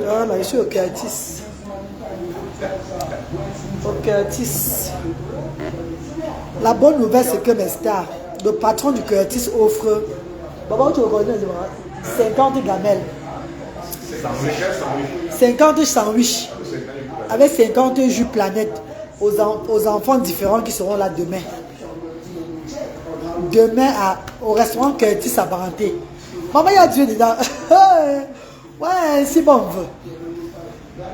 Voilà, je suis au Curtis. Au Curtis. La bonne nouvelle, c'est que mes stars, le patron du Curtis offre 50 gamelles. 50 sandwichs avec 50 jus planète aux enfants différents qui seront là demain. Demain au restaurant Curtis à Baranté. Maman, il y a Dieu dedans. Ouais, si bon on veut.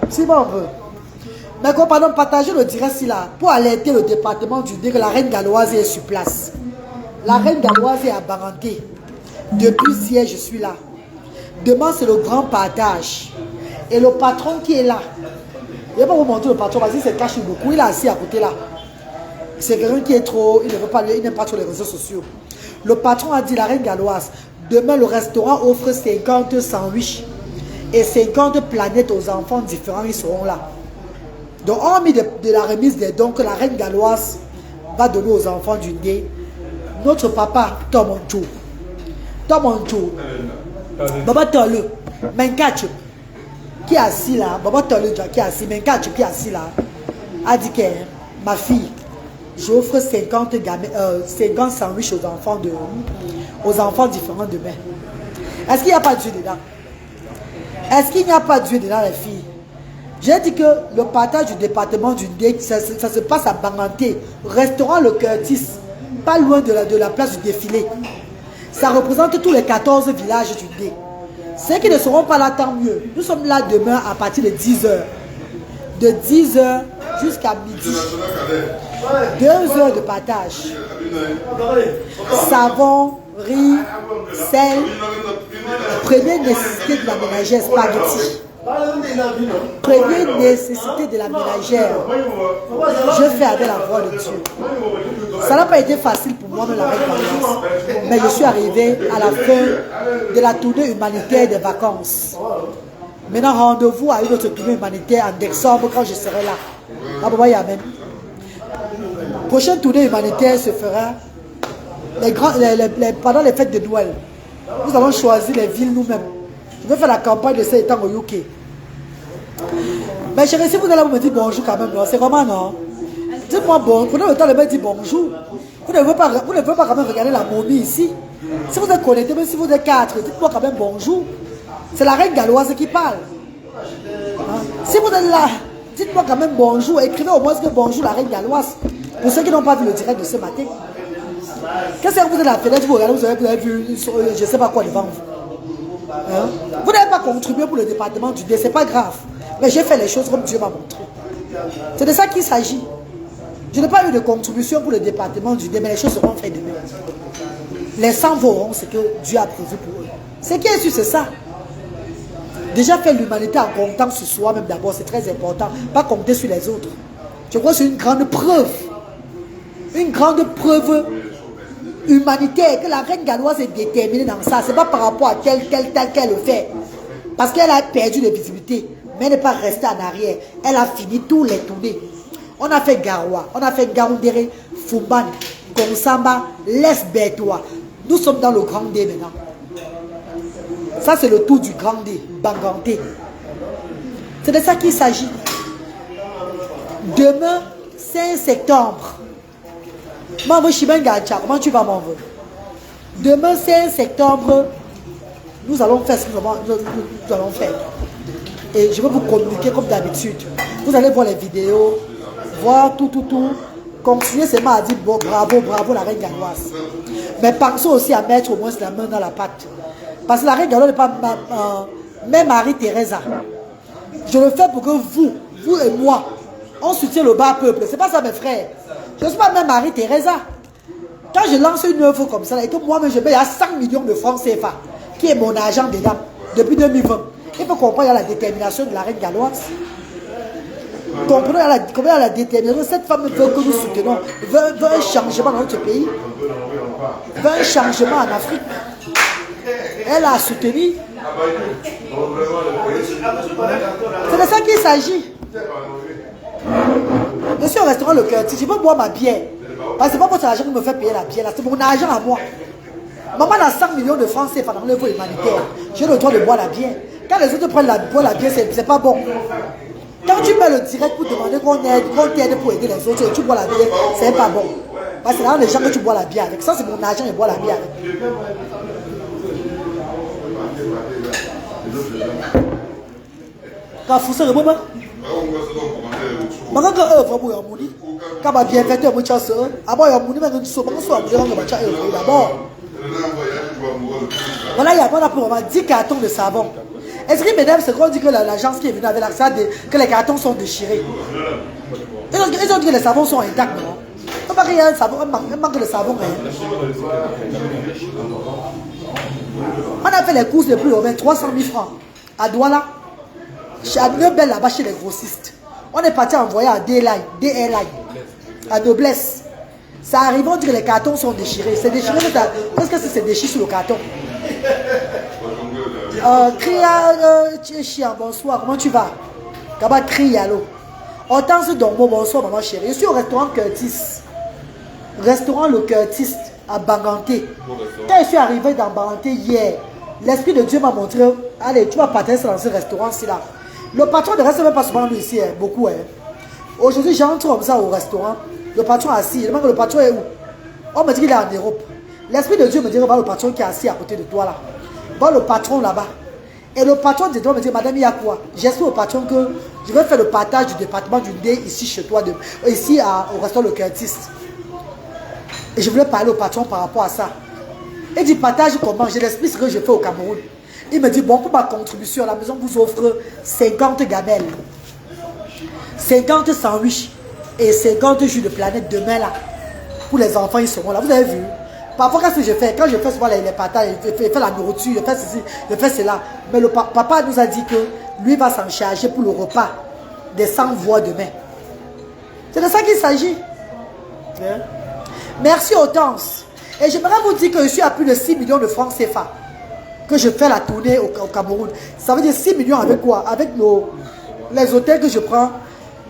Si bon on veut. Mais quoi, pardon, partager le direct ici là pour alerter le département du Dé que la reine galloise est sur place. La reine galloise est à Baranté. Depuis hier, je suis là. Demain, c'est le grand partage. Et le patron qui est là, je ne vais pas vous montrer le patron parce qu'il se cache beaucoup. Il est assis à côté là. C'est quelqu'un qui est trop, il n'aime pas trop les réseaux sociaux. Le patron a dit, la reine galloise, demain le restaurant offre 50 sandwichs et 50 planètes aux enfants différents, ils seront là. Donc, hormis de la remise des dons que la reine galloise va donner aux enfants du Dé, notre papa, Tom Onchou, Baba Tolu, Menkachu, qui est assis là, Baba Tolu qui est assis, Menkachu qui est assis là, a dit que ma fille, j'offre 50 sandwichs aux enfants différents demain. Est-ce qu'il n'y a pas de Dieu dedans? Est-ce qu'il n'y a pas de Dieu dedans, les filles? J'ai dit que le partage du département du Dé, ça se passe à Baranté, restaurant le Curtis, pas loin de la place du défilé. Ça représente tous les 14 villages du Dé. Ceux qui ne seront pas là, tant mieux. Nous sommes là demain à partir de 10h. De 10h jusqu'à midi. 2 heures de partage. Savon, riz, sel. Première nécessité de la ménagère, spaghetti. Première nécessité de la ménagère. Je fais avec la voix de Dieu. Ça n'a pas été facile pour moi de la reconnaissance. Mais je suis arrivé à la fin de la tournée humanitaire des vacances. Maintenant, rendez-vous à une autre tournée humanitaire en décembre quand je serai là. Amen. Prochaine tournée humanitaire se fera pendant les fêtes de Noël. Nous allons choisir les villes nous-mêmes. Je vais faire la campagne de ces temps au UK. Mais chérie, si vous allez me dire bonjour quand même, c'est comment non? Dites-moi bon, prenez le temps de me dire bonjour. Vous ne pouvez pas quand même regarder la momie ici. Si vous êtes connectés, même si vous êtes 4, dites-moi quand même bonjour. C'est la reine galloise qui parle. Hein? Si vous êtes là, dites-moi quand même bonjour. Écrivez au moins que bonjour la reine galloise. Pour ceux qui n'ont pas vu le direct de ce matin. Qu'est-ce que vous êtes à la fenêtre, vous regardez, vous avez vu, je ne sais pas quoi devant vous. Hein? Vous n'avez pas contribué pour le département du Dé, c'est pas grave. Mais j'ai fait les choses comme Dieu m'a montré. C'est de ça qu'il s'agit. Je n'ai pas eu de contribution pour le département du Dé, mais les choses seront faites demain. Les 100 auront ce que Dieu a prévu pour eux. Ce qui est sûr, c'est ça. Déjà faire l'humanité en comptant sur soi-même d'abord, c'est très important. Pas compter sur les autres. Je crois que c'est une grande preuve. Une grande preuve humanitaire, que la reine galloise est déterminée dans ça. Ce n'est pas par rapport à tel qu'elle le fait. Parce qu'elle a perdu de visibilité. Mais elle n'est pas restée en arrière. Elle a fini tous les tournées. On a fait Garoua, on a fait Garoundéré, Fumban, Gonsamba, Lesbetois. Nous sommes dans le Grand D maintenant. Ça, c'est le tour du Grand D, Banganté. C'est de ça qu'il s'agit. Demain, 5 septembre. Comment tu vas, mon demain, 5 septembre, nous allons faire ce que nous allons faire. Et je vais vous communiquer comme d'habitude. Vous allez voir les vidéos, voir tout. Continuez seulement à dire bon, bravo la reine galloise. Mais pensons aussi à mettre au moins la main dans la pâte. Parce que la reine galloise n'est pas même Marie-Thérèse. Je le fais pour que vous et moi, on soutient le bas peuple. C'est pas ça mes frères. Je ne suis pas même Marie-Thérèse. Quand je lance une œuvre comme ça, et que moi-même je paye à 100 millions de francs CFA, qui est mon argent dedans, depuis 2020. Il faut comprendre la détermination de la reine galloise. Comprenez la détermination. Cette femme veut que nous soutenons, veut un changement dans notre pays, veut un changement en Afrique. Elle a soutenu. C'est de ça qu'il s'agit. Je suis au restaurant Le Curtis, je veux boire ma bière. Parce que c'est pas votre argent qui me fait payer la bière, c'est mon argent à moi. Maman a 100 millions de francs CFA dans l'œuvre humanitaire. J'ai le droit de boire la bière. Quand les autres prennent boire la bière, c'est pas bon. Quand tu mets le direct pour demander qu'on t'aide pour aider les autres et tu bois la bière, c'est pas bon. Parce que là, les gens que tu bois la bière avec. Ça, c'est mon argent et bois la bière avec. Quand vous savez, maman, quand ma bien fait, moi, tu as ça. Avant, il y a mon numéro de saut. D'abord, voilà, il y a pas pour 10 cartons de savon. Est-ce que, mesdames, c'est qu'on dit que l'agence qui est venue avec l'accès, que les cartons sont déchirés? Ils ont dit que les savons sont intacts, non? Il n'y a pas un manque de savon. On a fait les courses les plus hauts, 300 000 francs. À Douala, à Neubel, là-bas, chez les grossistes. On est parti envoyer à DLI, à Noblesse. Ça arrive, on dit que les cartons sont déchirés. C'est déchiré, qu'est-ce que c'est déchiré sur le carton? Chien, bonsoir, comment tu vas? Kaba crie à l'eau. Hortense Dombo, bonsoir, maman chérie. Je suis au restaurant Curtis. Restaurant Le Curtis à Banganté. Quand je suis arrivé dans Banganté hier, l'Esprit de Dieu m'a montré, allez, tu vas partir dans ce restaurant-ci là. Le patron ne reste même pas souvent ici, beaucoup. Aujourd'hui, j'entre comme ça au restaurant. Le patron est assis. Je demande que le patron est où? On me dit qu'il est en Europe. L'Esprit de Dieu me dit, va le patron qui est assis à côté de toi là. Va le patron là-bas. Et le patron de toi me dit, madame, il y a quoi? J'explique au patron que je vais faire le partage du département du dé ici chez toi, ici au restaurant Le Curtis. Et je voulais parler au patron par rapport à ça. Il dit, partage comment? Je l'explique ce que je fais au Cameroun. Il me dit, bon, pour ma contribution, la maison vous offre 50 gamelles, 50 sandwichs et 50 jus de planète demain là. Pour les enfants, ils seront là. Vous avez vu? Parfois, qu'est-ce que je fais? Quand je fais souvent les partages, je fais la nourriture, je fais ceci, je fais cela. Mais le papa nous a dit que lui va s'en charger pour le repas des 100 voix demain. C'est de ça qu'il s'agit. Merci Hortense. Et j'aimerais vous dire que je suis à plus de 6 millions de francs CFA. Que je fais la tournée au Cameroun. Ça veut dire 6 millions avec quoi? Avec les hôtels que je prends,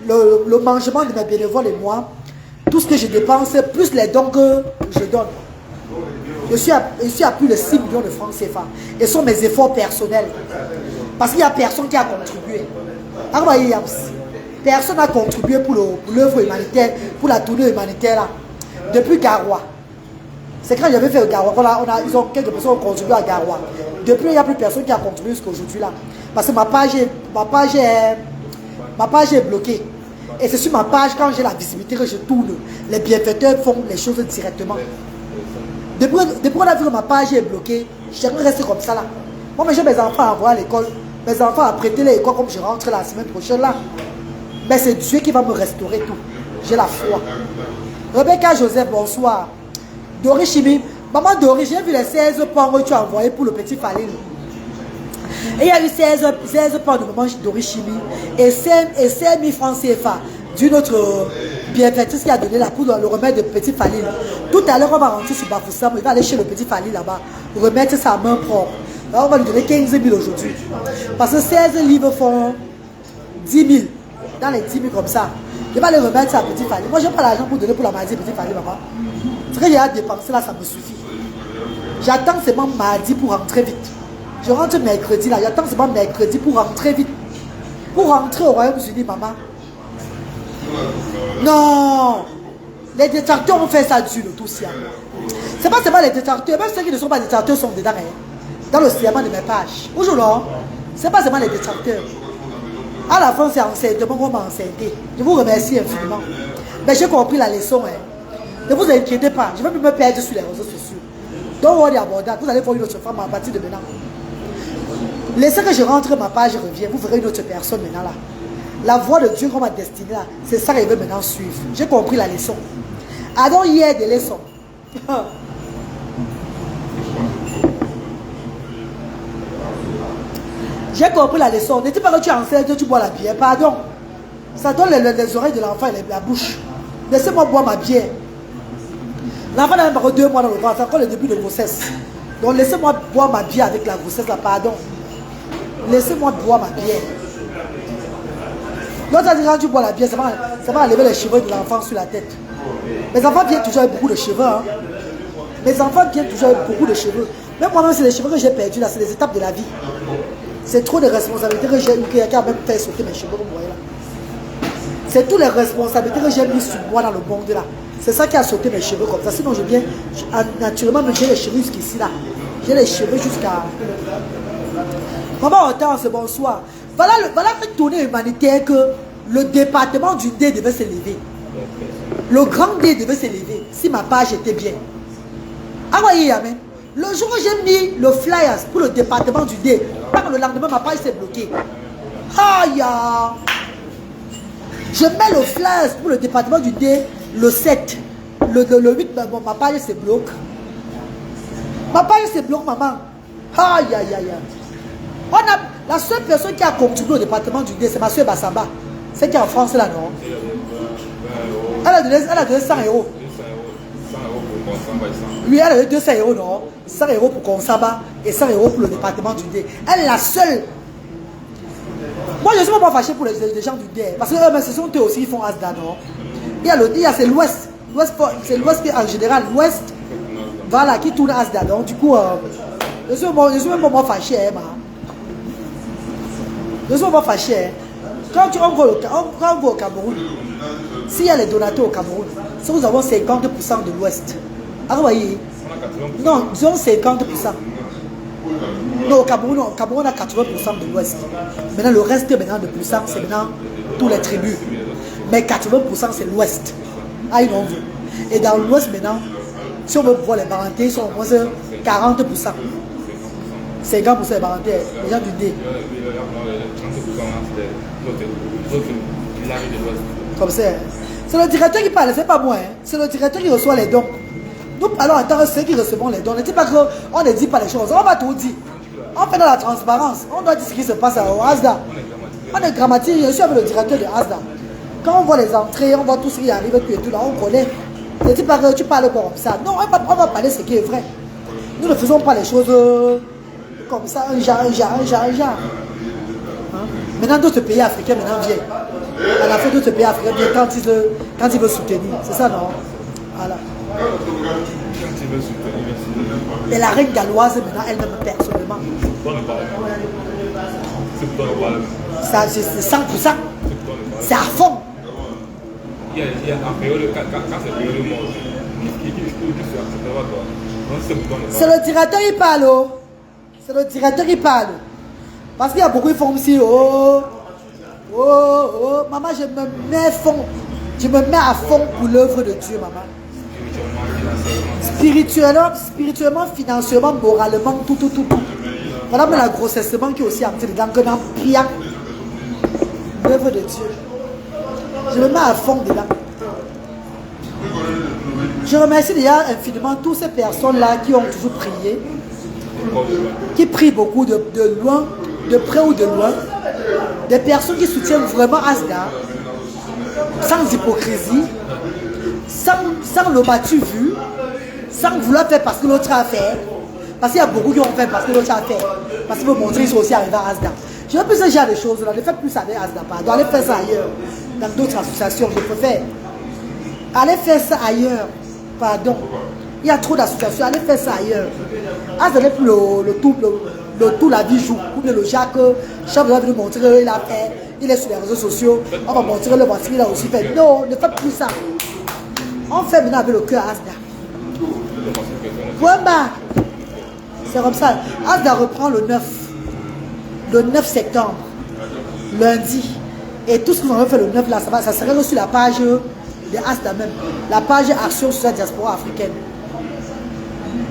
le mangement de mes bénévoles et moi, tout ce que je dépense, plus les dons que je donne. Je suis à plus de 6 millions de francs CFA. Et ce sont mes efforts personnels. Parce qu'il n'y a personne qui a contribué. Personne n'a contribué pour l'œuvre humanitaire, pour la tournée humanitaire là. Depuis Garoua. C'est quand j'avais fait le Garoua. Ils ont quelques personnes qui ont contribué à Garoua. Depuis, il n'y a plus personne qui a contribué jusqu'à aujourd'hui là. Parce que ma page est bloquée. Et c'est sur ma page, quand j'ai la visibilité, que je tourne. Les bienfaiteurs font les choses directement. Depuis qu'on a vu que ma page est bloquée, j'aimerais rester comme ça là. Moi, j'ai mes enfants à envoyer à l'école. Mes enfants à prêter l'école comme je rentre la semaine prochaine là. Mais c'est Dieu qui va me restaurer tout. J'ai la foi. Rebecca Joseph, bonsoir. Doris Chimi. Maman Doris, j'ai vu les 16 pommes que tu as envoyés pour le petit Falil. Et il y a eu 16 pommes de maman Doris Chimi et 5 000 francs CFA d'une autre bienfaitrice qui a donné la poudre, le remède de petit Falil. Tout à l'heure, on va rentrer sur Bafoussam, il va aller chez le petit Falil là-bas, remettre sa main propre. Là, on va lui donner 15 000 aujourd'hui. Parce que 16 livres font 10 000. Dans les 10 000 comme ça. Je vais aller remettre ça à petit Falil. Moi, je n'ai pas l'argent pour donner pour la maladie petit Falil, maman. Ce que j'ai à dépenser là, ça me suffit. J'attends seulement mardi pour rentrer vite. Je rentre mercredi là, j'attends seulement mercredi pour rentrer vite. Pour rentrer au Royaume-Uni, maman. Non! Les détracteurs ont fait ça dur, le tout ça. C'est pas seulement les détracteurs, même ceux qui ne sont pas détracteurs sont dedans, hein, dans le cinéma de mes pages. Aujourd'hui, c'est pas seulement les détracteurs. À la fin, c'est enseignement qu'on m'a enseigné. Je vous remercie infiniment. Mais j'ai compris la leçon. Hein. Ne vous inquiétez pas, je ne vais plus me perdre sur les réseaux sociaux. Donc, on est abordable. Vous allez voir une autre femme à partir de maintenant. Laissez que je rentre, ma page revient. Vous verrez une autre personne maintenant là. La voix de Dieu qu'on m'a destinée là, c'est ça qu'il veut maintenant suivre. J'ai compris la leçon. Alors, il y a des leçons. J'ai compris la leçon. Ne dis pas que tu enseignes, que tu bois la bière. Pardon. Ça donne les oreilles de l'enfant et la bouche. Laissez-moi boire ma bière. L'enfant n'a même pas 2 mois dans le ventre. C'est encore le début de grossesse. Donc laissez-moi boire ma bière avec la grossesse là. Pardon. Laissez-moi boire ma bière. L'autre a dit quand tu bois la bière, ça va enlever les cheveux de l'enfant sur la tête. Les enfants viennent toujours avec beaucoup de cheveux. Hein. Mes enfants viennent toujours avec beaucoup de cheveux. Même moi-même, c'est les cheveux que j'ai perdus là, c'est les étapes de la vie. C'est trop de responsabilités que j'ai eu, qu'il y a qu'à même faire sauter mes cheveux, vous voyez là. C'est toutes les responsabilités que j'ai mises sur moi dans le monde là. C'est ça qui a sauté mes cheveux comme ça. Sinon, je viens, naturellement, j'ai les cheveux jusqu'ici là. J'ai les cheveux jusqu'à... Maman Hortense, bonsoir. Voilà une tournée humanitaire que le département du D devait s'élever. Le grand D devait s'élever si ma page était bien. Ah oui, amen. Le jour où j'ai mis le flyers pour le département du D, le lendemain, ma page s'est bloquée. Aïe! Je mets le flyers pour le département du D le 7. Le 8, ma page se bloque. Ma page se bloque, maman. Aïe, aïe, aïe. La seule personne qui a contribué au département du D, c'est ma soeur Bassamba. C'est qui est en France là, non? Elle a donné 100 euros. 100 euros pour Konsamba et 100. Oui, elle a donné 200 euros, non? 100 euros pour Konsamba et 100 euros pour le département du D. Elle est la seule. Moi, je ne suis pas fâché pour les gens du D. Parce que eux, ce sont eux aussi qui font Asda, non? Il y a c'est l'Ouest. C'est l'Ouest en général. L'Ouest, voilà, qui tourne Asda. Donc, du coup, je suis même pas fâché, hein, je suis pas fâché. Hein. Quand on va au Cameroun, s'il y a les donateurs au Cameroun, si nous avons 50% de l'Ouest, ah, vous voyez? Non, disons 50%. Non, au Cameroun, on a 80% de l'Ouest. Maintenant, le reste maintenant de puissance, c'est maintenant tous les tribus. Mais 80% c'est l'Ouest. Ah, ils l'ont vu. Et dans l'Ouest maintenant, si on veut voir les parentés, ils sont au moins 40%. 50% des parentés, les gens du D. Comme ça. C'est le directeur qui parle, c'est pas moi. Hein. C'est le directeur qui reçoit les dons. Nous parlons en tant que ceux qui recevons les dons. Ne dis pas qu'on ne dit pas les choses. On va tout dire. On fait dans la transparence. On doit dire ce qui se passe au Asda. On est grammatique. Je suis avec le directeur de Asda. Quand on voit les entrées, on voit tout ce qui arrive, tout et tout là, on connaît. Ne dis pas que tu parles comme ça. Non, on va parler ce qui est vrai. Nous ne faisons pas les choses comme ça, un genre. Hein? Maintenant, d'autres pays africains maintenant viennent. À la fin, d'autres pays africains viennent quand ils veulent soutenir. C'est ça, non? Voilà. Et la reine galloise, maintenant, elle-même personnellement. Ça, c'est 100%. C'est à fond. Il y a un période, quand c'est période mort, c'est le directeur qui parle. C'est le directeur qui parle. Parce qu'il y a beaucoup de femmes ici. Maman, je me mets à fond pour l'œuvre de Dieu, maman. Spirituellement, financièrement, moralement, tout. Voilà, mais la grossessement qui est aussi active dedans, que dans priant l'œuvre de Dieu. Je me mets à fond dedans. Je remercie déjà infiniment toutes ces personnes-là qui ont toujours prié, qui prient beaucoup de loin, de près ou de loin, des personnes qui soutiennent vraiment Asda, sans hypocrisie, sans le battu vu, sans vouloir faire parce que l'autre a fait, parce qu'il y a beaucoup qui ont fait parce que l'autre a fait, parce qu'il veut montrer qu'ils sont aussi arrivés à Asda. Je veux plus ce genre de choses là, ne faites plus ça avec Asda, pardon, allez faire ça ailleurs, dans d'autres associations, je préfère. Allez faire ça ailleurs, pardon. Il y a trop d'associations, allez faire ça ailleurs. Asda n'est plus le tout la vie joue. Ou bien le Jacques, chaque fois de montrer qu'il a fait, il est sur les réseaux sociaux, on va montrer le voici qu'il a aussi fait. Non, ne faites plus ça. On fait maintenant avec le cœur Asda. Voilà. C'est comme ça. Asda reprend le 9 septembre, lundi. Et tout ce que nous avons fait le 9 là, ça serait sur la page de Asda même. La page Action sur la diaspora africaine.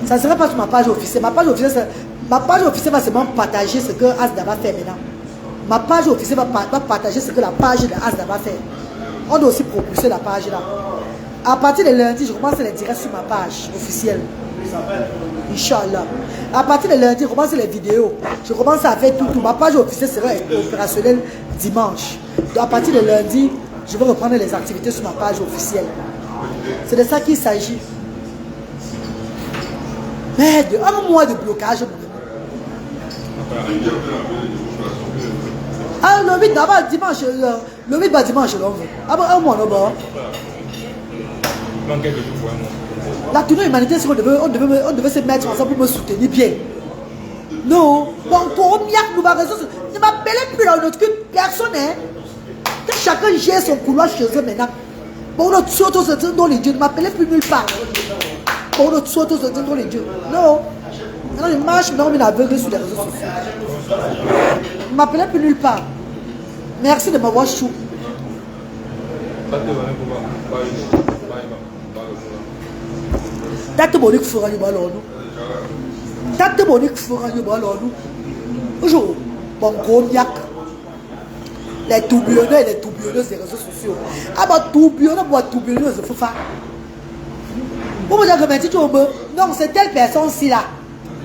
Ça ne serait pas sur ma page officielle. Ma page officielle va seulement partager ce que Asda va faire maintenant. Ma page officielle va partager ce que la page de Asda va faire. On doit aussi propulser la page là. À partir de lundi, je commence les directs sur ma page officielle. Inch'Allah. À partir de lundi, je commence les vidéos. Je commence à faire tout. Ma page officielle sera opérationnelle dimanche. Donc à partir de lundi, je vais reprendre les activités sur ma page officielle. C'est de ça qu'il s'agit. Mais un mois de blocage. Ah, le 8 d'abord dimanche. Le 8 dimanche. Un mois là-bas. La tournée humanitaire, c'est qu'on devait se mettre ensemble pour me soutenir bien. Non. Bon, pour miak, nous va résoudre. Ne m'appelez plus dans notre cul. Personne, hein. Que chacun gère son couloir chez eux maintenant. Pour notre soto se tient dans les dieux. Ne m'appelez plus nulle part. Pour notre soto se tient dans les dieux. Non. Maintenant, je marche, non, mais aveugle sur les réseaux sociaux. Ne m'appelez plus nulle part. Merci de m'avoir chou. Date Monique fera du ballon. Date Monique fera du ballon. Bonjour, bon gros miak. Les tourbillonneurs et les tourbillonneuses des réseaux sociaux. Ah bah tourbillonneur, moi tourbillonneuse, il faut faire. Pour me dire que maintenant tu veux, non, c'est telle personne-ci là.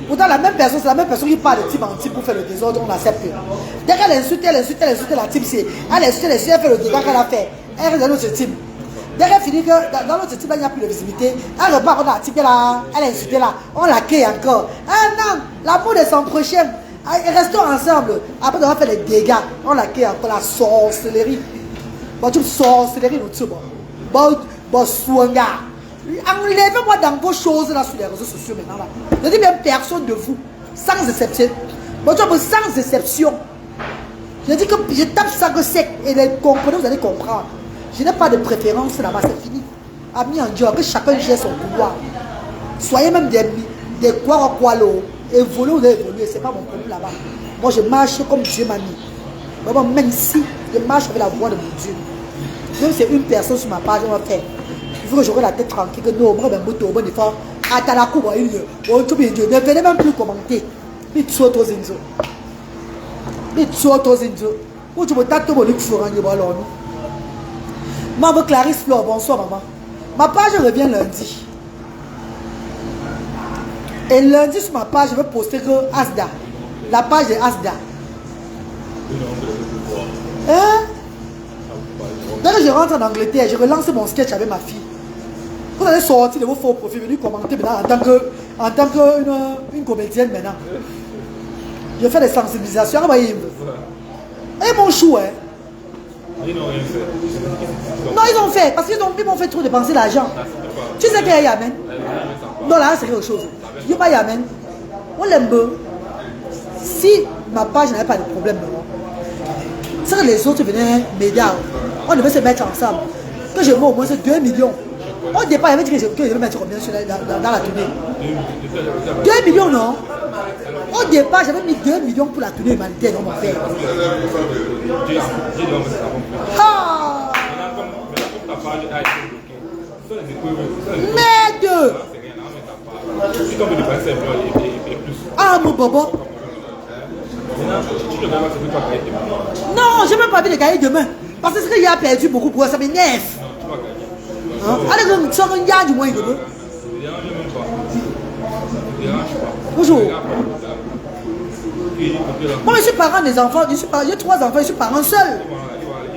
Pourtant la même personne, c'est la même personne qui parle de type en type pour faire le désordre, on l'accepte. Dès qu'elle insulte la type C. Elle insulte, elle fait le dégât qu'elle a fait. Elle reste dans notre type. Dès qu'elle finit que dans notre type, il n'y a plus de visibilité. Elle repart, on a typé là, elle a insulté là, on l'accueille encore. Ah non, l'amour de son prochain. Restons ensemble. Après on va faire les dégâts, on l'accueille encore la sorcellerie. Bon, tu sorcellerie, nous tu bon, soanga. Enlevez-moi dans vos choses là sur les réseaux sociaux maintenant là. Je dis même personne de vous, sans exception. Bon, tu vois, sans exception. Je dis que je tape ça que sec et les comprenez, vous allez comprendre. Je n'ai pas de préférence là-bas, c'est fini. Amis en Dieu, que chacun gère son pouvoir. Soyez même des quoi évoluez ou évoluez, c'est pas mon problème là-bas. Moi je marche comme Dieu m'a mis. Même si je marche avec la voix de mon Dieu, même si c'est une personne sur ma page, on va faire. Il faut que j'aurai la tête tranquille, que non, moi, je vais me faire. Attends la coupe, ne venez même plus commenter. Mais tu sois aux inzo. Mais tu sois aux inzo. Où tu me tâtes mon livre sur un niveau alors nous. Maman Clarisse Flore, bonsoir maman. Ma page revient lundi. Et lundi sur ma page, je vais poster que Asda. La page de Asda. Hein? Dès que je rentre en Angleterre, je relance mon sketch avec ma fille. Vous allez sortir de vos faux profils, venir commenter maintenant en tant qu'une comédienne maintenant. Je fais des sensibilisations. Et mon chou, hein? Ils n'ont rien fait. Non, ils ont fait, parce qu'ils m'ont fait trop dépenser l'argent. Tu sais qu'il y a Yamen? Non, là, c'est quelque chose. Il n'y a pas Yamen. On l'aime bien. Si ma page n'avait pas de problème, c'est que les autres venaient m'aider. On devait se mettre ensemble. Que je mets au moins 2 millions. Au départ, il avait dit que je devais mettre combien dans la tournée? 2 millions, non? Au départ, j'avais mis 2 millions pour la tournée humanitaire dans mon père. Ah! Merde! Ah, mon bobo! Non, je n'ai même pas envie de gagner demain. Parce que ce qu'il a perdu beaucoup pour ça m'énerve. Allez, on sort un gars du moins. Bonjour. Moi, je suis parent des enfants. J'ai 3 enfants, je suis parent seul.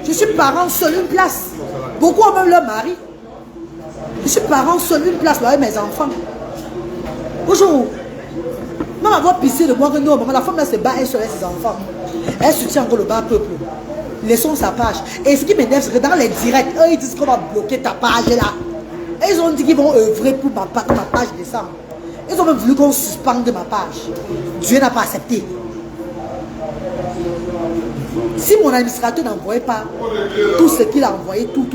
Je suis parent seul, une place. Beaucoup ont même leur mari. Je suis parent seul, une place avec mes enfants. Bonjour. Même avoir pissé de moi que non, la femme là se bat, elle seule avec ses enfants. Elle soutient encore le bas peuple. Laissons sa page. Et ce qui m'énerve, c'est que dans les directs, eux, ils disent qu'on va bloquer ta page là. Et ils ont dit qu'ils vont œuvrer pour ma page descendre. Ils ont même voulu qu'on suspende ma page. Dieu n'a pas accepté. Si mon administrateur n'envoyait pas tout ce qu'il a envoyé, tout.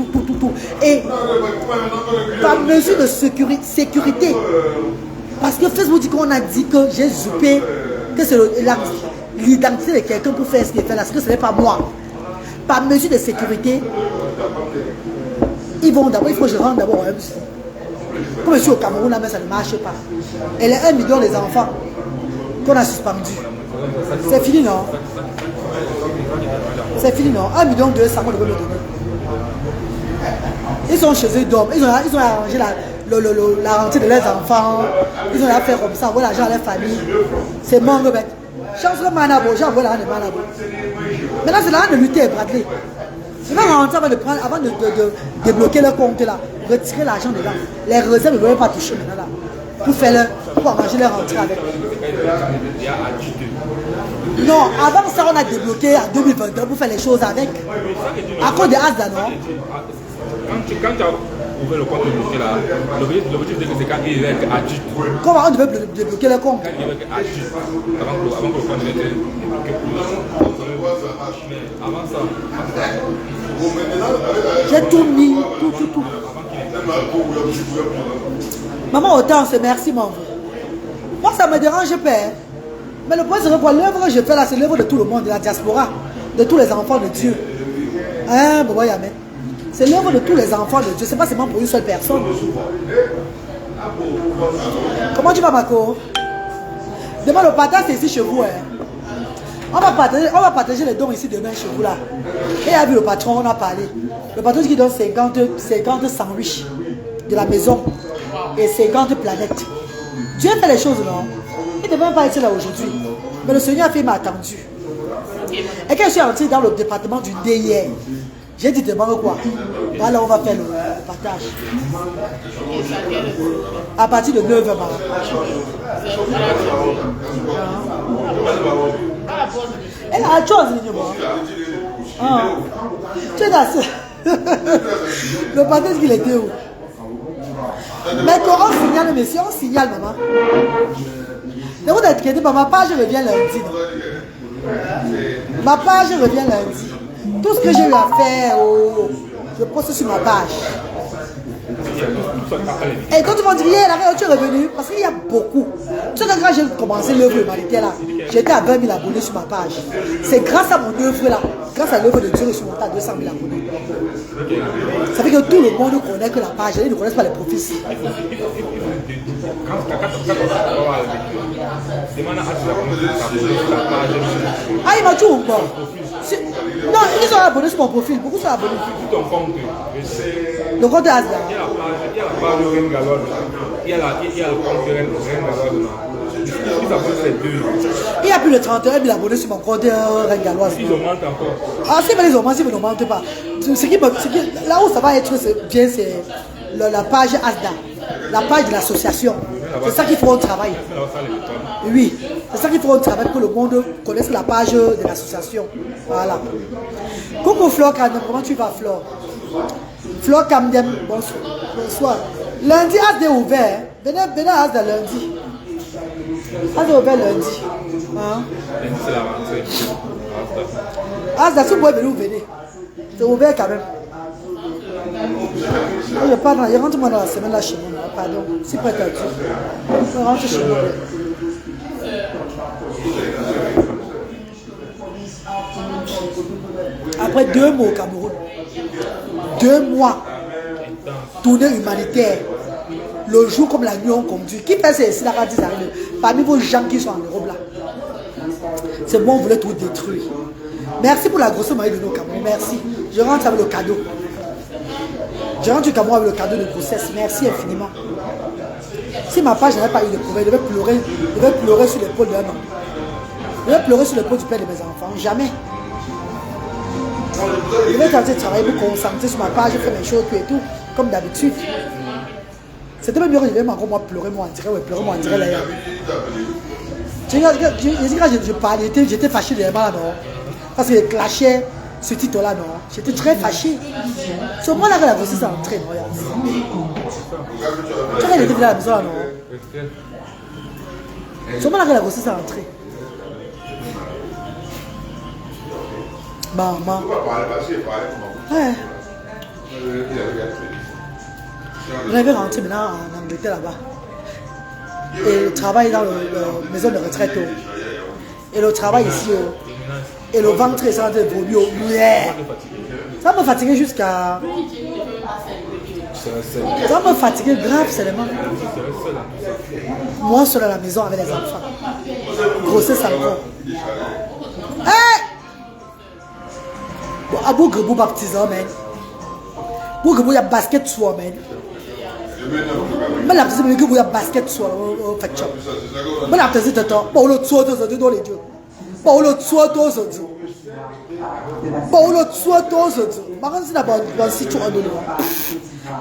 Et par mesure de sécurité, parce que Facebook dit qu'on a dit que j'ai zoupé, que c'est l'identité de quelqu'un pour faire ce qu'il fait là, parce que ce n'est pas moi. Par mesure de sécurité, ils vont d'abord, il faut que je rentre d'abord au MC. Comme je suis au Cameroun, là, mais ça ne marche pas. Et les 1 million des enfants qu'on a suspendus, c'est fini, non? C'est fini, non? 1 million 200 qu'on devait me donner. Ils sont chez eux d'hommes. Ils ont arrangé la rentrée de leurs enfants. Ils ont fait comme ça, envoyer l'argent à leur famille. C'est mon bête. Chance que Manabo, j'ai envoyé l'argent de Manabo. Maintenant, c'est l'argent de lutter et Bradley. Je vais rentrer avant de débloquer leur compte là, retirer l'argent dedans. Les réserves ne veulent pas toucher maintenant là. Pour arranger leur rentrée avec. Non, avant ça, on a débloqué en 2022 pour faire les choses avec. À cause de Asda, non? Quand tu as ouvert le compte débloqué là, l'objectif c'est quand il est adulte. Comment on devait débloquer le compte? Quand il est adulte, avant que le compte soit débloqué pour mais avant ça, j'ai tout mis, tout. Maman, autant, c'est merci, mon frère. Moi, ça me dérange pas. Hein. Mais le point, c'est que l'œuvre que je fais là, c'est l'œuvre de tout le monde, de la diaspora, de tous les enfants de Dieu. Hein, bon, yamé. C'est l'œuvre de tous les enfants de Dieu. C'est pas seulement pour une seule personne. Comment tu vas, Marco? Demain, le partage, c'est ici chez vous. Hein. On va partager les dons ici demain chez vous là. Et avec le patron, on a parlé. Le patron dit qu'il donne 50 sandwichs de la maison et 50 planètes. Dieu fait les choses, non? Il ne devait même pas être là aujourd'hui. Mais le Seigneur a fait, il m'a attendu. Et quand je suis entré dans le département du dé hier, j'ai dit demain quoi? Là, on va faire le partage. À partir de 9h. Elle a autre chose, tu es dans ce... Le partage qu'il était où? Mais quand on signale, monsieur, on signale, maman. Ne vous inquiétez pas, ma page revient lundi. Ma page revient lundi. Tout ce que j'ai eu à faire, je poste sur ma page. Et quand tu m'as dit, là, tu es revenu, parce qu'il y a beaucoup. Tu sais que quand j'ai commencé l'œuvre humanitaire là, j'étais à 20 000 abonnés sur ma page. C'est grâce à mon œuvre là, grâce à l'œuvre de Dieu, je suis monté à 200 000 abonnés. Ça fait que tout le monde connaît que la page, ils ne connaissent pas les prophéties. Ah, il m'a dit bon. Non, ils sont abonnés sur mon profil. Beaucoup sont abonnés. Le compte de Asda. Il y a la page de Rengalod. Il y a le compte de Rengalod. Il y a plus de 31 000 abonnés sur mon compte Rengaloise. Ils augmentent encore. Ah, si mais les augmentent, si mais n'augmentent pas. Là où ça va être bien, c'est la page Asda. La page de l'association. C'est ça qu'il faut au travail. Oui, c'est ça qu'il faut au travail pour que le monde connaisse la page de l'association. Voilà. Coucou Flore Camden, comment tu vas Flore? Flore Camden, bonsoir. Lundi, Asda est ouvert. Venez à Asda lundi. Asda est ouvert lundi. Hein? Lundi, c'est la rentrée. Asda, si vous pouvez venir, vous venez. C'est ouvert quand même. Je rentre moi dans la semaine là chez moi. Pardon, si prêt à Dieu. Je rentre chez moi. Après 2 mois au Cameroun, 2 mois, tournée humanitaire, le jour comme la nuit on conduit. Qui fait ça ici là quand ils arrivent? Parmi vos gens qui sont en Europe là. C'est moi, on voulait tout détruire. Merci pour la grosse maille de nos Cameroun. Merci. Je rentre avec le cadeau. Je rentre du Cameroun avec le cadeau de grossesse. Merci infiniment. Si ma page n'avait pas eu de problème, je devais pleurer sur l'épaule d'un homme. Je vais pleurer sur l'épaule du père de mes enfants. Jamais. Je vais tenter de travailler pour concentrer sur ma page, faire mes choses, tout et tout, comme d'habitude. C'était même mieux que je vais encore moi pleurer, moi en direct, pleurer, moi en direct là. Quand je parlais, j'étais fâché de là, non? Parce que je clashais ce titre-là, non? J'étais très fâché. C'est au moment là que la grossesse est entrée, non? Tu vois, elle était à la maison, là, non? C'est au moment là que la grossesse est entrée. Maman. Ouais. On avait rentré maintenant en Angleterre là-bas. Et je travaille dans la maison de retraite. Et le travail ici. Et le ventre est en train de vomir. Ça me fatiguait jusqu'à... Ça me fatiguait grave seulement. Moi seul à la maison avec les enfants. Grossesse encore. Hey! Abou Grebou baptisant, man. Abou Grebou, il y a basket soit, man. Mais la personne qui a basket soit, au fait chop. Mais la personne de temps, pour l'autre soit, dans les dieux. Pour l'autre soit, dans les dieux. Pour l'autre soit, dans les dieux. Par contre, c'est d'abord un site de l'eau.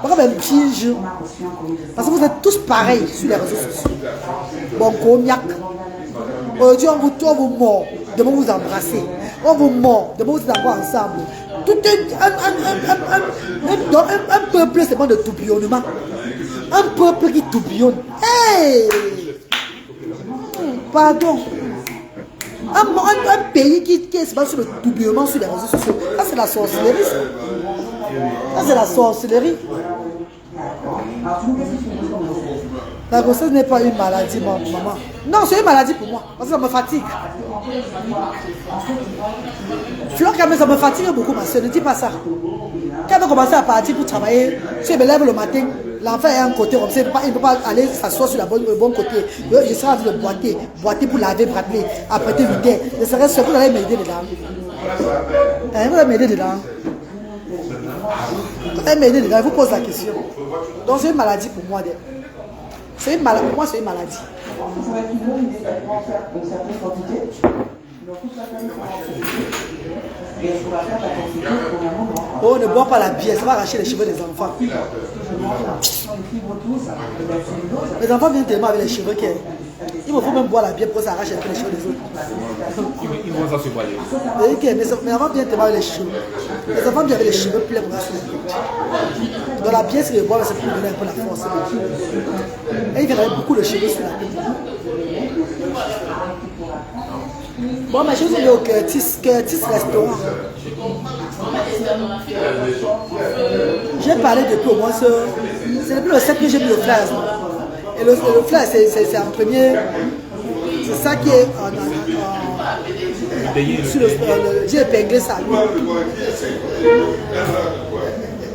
Par contre, un piège. Parce que vous êtes tous pareils sur les réseaux sociaux. Bon, cognac. Aujourd'hui, on vous mord. Demain, vous embrassez. On vous mord. Demain, vous êtes encore ensemble. Tout un peuple seulement de tourbillonnement. Un peuple qui tourbillonne. Hey! Pardon. Un pays qui est basé sur le tourbillonnement sur les réseaux sociaux. Ça, c'est la sorcellerie. Ça, c'est la sorcellerie. La grossesse n'est pas une maladie, maman. Non, c'est une maladie pour moi. Parce que ça me fatigue. Fleur, quand même, ça me fatigue beaucoup, ma soeur. Ne dis pas ça. Quand on commence à partir pour travailler, si je me lève le matin, l'enfant est à un côté comme ça, il ne peut pas aller s'asseoir sur le bon côté. Je serai en train de boiter pour laver, rappeler, apprêter l'idée. Je serai sûr que vous allez m'aider dedans. Vous allez m'aider dedans. Vous allez m'aider dedans, je vous pose la question. Donc c'est une maladie pour moi. C'est une maladie. Pour moi, c'est une maladie. Oh, ne bois pas la bière, ça va arracher les cheveux des enfants. Les enfants viennent tellement avec les cheveux qu'il me faut même boire la bière pour que ça arrache un peu les cheveux des autres. Ils vont ça se voiler. Les enfants viennent tellement avec les cheveux. Les enfants viennent avec les cheveux pleins pour sur la tête. Dans la bière, c'est le boire, c'est pour donner un peu la force. Et il y avait beaucoup de cheveux sur la tête. Bon, mais je suis allé au Curtis Restaurant. J'ai parlé depuis au moins c'est depuis le 7 que j'ai mis le flash. Et le flash, c'est en premier. C'est ça qui est j'ai épinglé ça.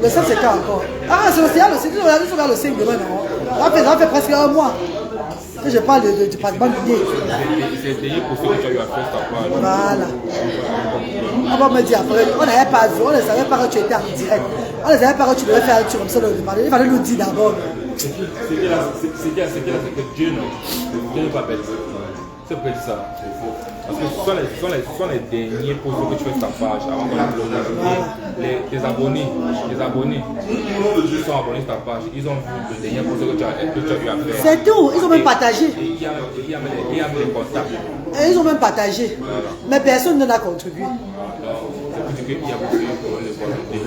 Le 7 c'est quand encore? Ah, c'est le 5 demain, non? Ça fait presque un mois. Je parle du département d'idées. C'est payé pour ceux que tu as eu à faire ta part. Voilà. On va me dire après, on n'avait pas vu, on ne savait pas que tu étais en direct. On ne savait pas que tu devais faire un truc comme ça. Il fallait nous dire d'abord. C'était là, c'est que Dieu ne pas bête. C'est peut-être ça. Parce que ce sont les derniers pour ceux que tu fais ta page avant qu'on uploade. Les abonnés qui sont abonnés sur ta page, ils ont vu le dernier pour ceux que tu as eu à faire. C'est tout, ils ont même partagé. Il y a même les contacts. Et ils ont même partagé. Voilà. Mais personne ne l'a contribué. C'est pour dire qu'il y a beaucoup de volonté.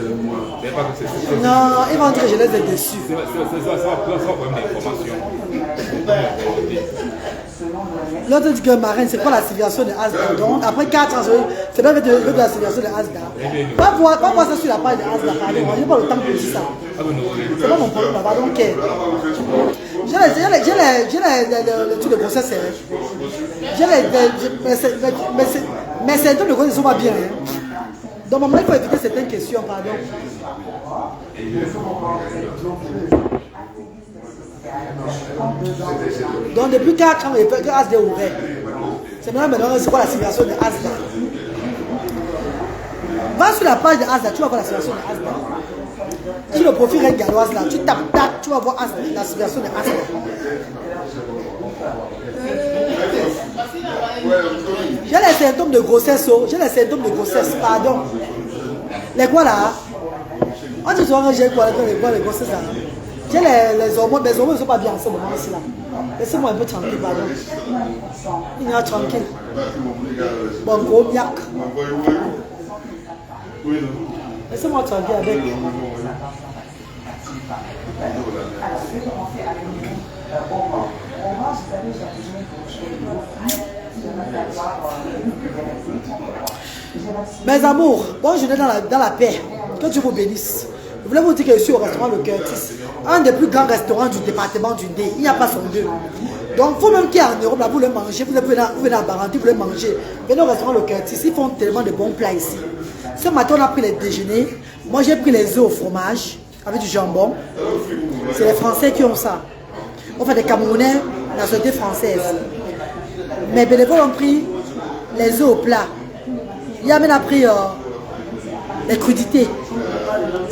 Non, ils vont dire que je les ai déçus. C'est un problème d'information. L'autre dit que Marine, c'est pas la civilisation de Asda. Donc, après 4 ans, c'est pas de la civilisation de Asda. Pas voir ça sur la page de Asda. Je n'ai pas le temps pour dire ça. C'est pas mon problème là-bas. Donc, j'ai les trucs de grossesse. Mes symptômes de grossesse ne sont pas bien. Donc, maman, il faut éviter certaines questions, pardon. Donc depuis 4 ans, il peut que Asda est ouvert. C'est maintenant c'est quoi la situation de Asda. Va sur la page de Asda, tu vas voir la situation de Asda. Sur le profil Red Galloise là, tu tapes tac, tu vas voir Asda, la situation de Asda. J'ai les symptômes de grossesse, pardon. Les quoi là? On dit souvent que j'ai quoi les grossesses là. J'ai les hormones, mes hormones ne sont pas bien en ce moment ici là. Laissez-moi un peu tranquille, pardon. Il y a tranquille. Bon, gros miac. Laissez-moi tranquille avec. Mes amours, bonne journée dans la paix. Que Dieu vous bénisse. Je voulais vous dire que je suis au restaurant Le Curtis, un des plus grands restaurants du département du Ndé. Il n'y a pas son deux. Donc, vous même qui êtes en Europe, là, vous voulez manger, vous venez à Baranti, vous voulez manger. Venez au restaurant Le Curtis, ils font tellement de bons plats ici. Ce matin, on a pris les déjeuners. Moi, j'ai pris les œufs au fromage avec du jambon. C'est les Français qui ont ça. On fait des Camerounais, nationalité française. Mes bénévoles ont pris les œufs au plat. Yamen a pris les crudités.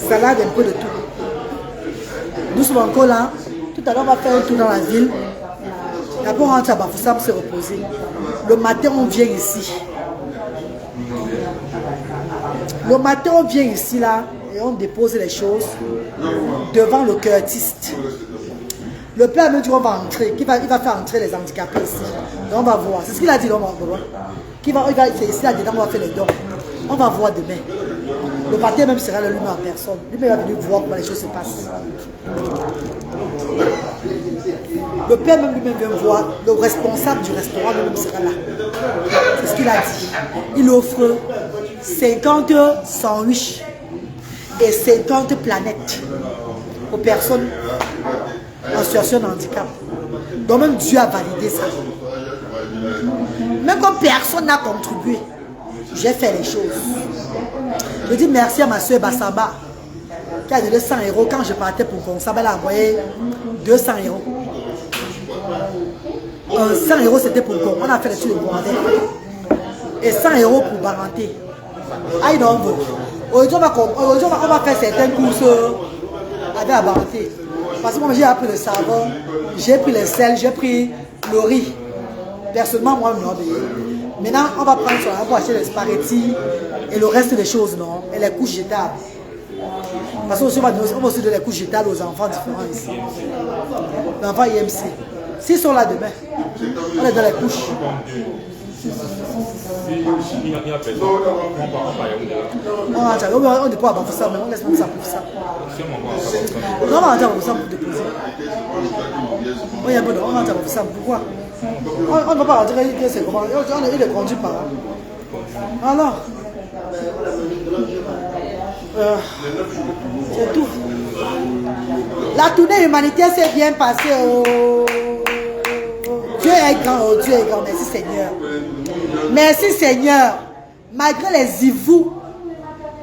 Salade, un peu de tout. Nous sommes encore là. Tout à l'heure, on va faire un tour dans la ville. Et après, on rentre à Bafoussam se reposer. Le matin, on vient ici. Le matin, on vient ici, là, et on dépose les choses devant le Curtis. Le père me dit qu'on va entrer, il va faire entrer les handicapés ici. Donc, on va voir. C'est ce qu'il a dit, on va voir. C'est ici, là-dedans, on va faire les dons. On va voir demain. Le patriarcat même sera le lui-même en personne. Lui-même va venir voir comment les choses se passent. Le père même lui-même vient voir. Le responsable du restaurant lui-même sera là. C'est ce qu'il a dit. Il offre 50 sandwichs et 50 planètes aux personnes en situation de handicap. Donc même Dieu a validé ça. Même comme personne n'a contribué, j'ai fait les choses. Je dis merci à ma soeur Bassamba qui a donné 100 € quand je partais pour Consamba. Elle a envoyé 200 €. 100 € c'était pour Con. On a fait les trucs de Rwandais. Et 100 € pour Baranté. Aïe non, aujourd'hui on va faire certaines courses avec la Baranté. Parce que moi j'ai appris le savon, j'ai pris le sel, j'ai pris le riz. Personnellement, moi, non. Maintenant, on va prendre ça pour acheter les spaghettis et le reste des choses, non. Et les couches jetables. Parce qu'on va aussi donner les couches jetables aux enfants différents ici. L'enfant IMC. S'ils sont là demain, on les donne les couches. On ne peut pas avoir ça, mais on laisse même ça pour ça. Non, on va dire ça pour déposer. On va dire ça. Pourquoi? On ne va pas rentrer, c'est comment? Il est conduit par là. Alors, c'est tout. La tournée humanitaire s'est bien passée. Oh. Dieu est grand, oh, Dieu est grand. Merci Seigneur. Merci Seigneur. Malgré les ivous,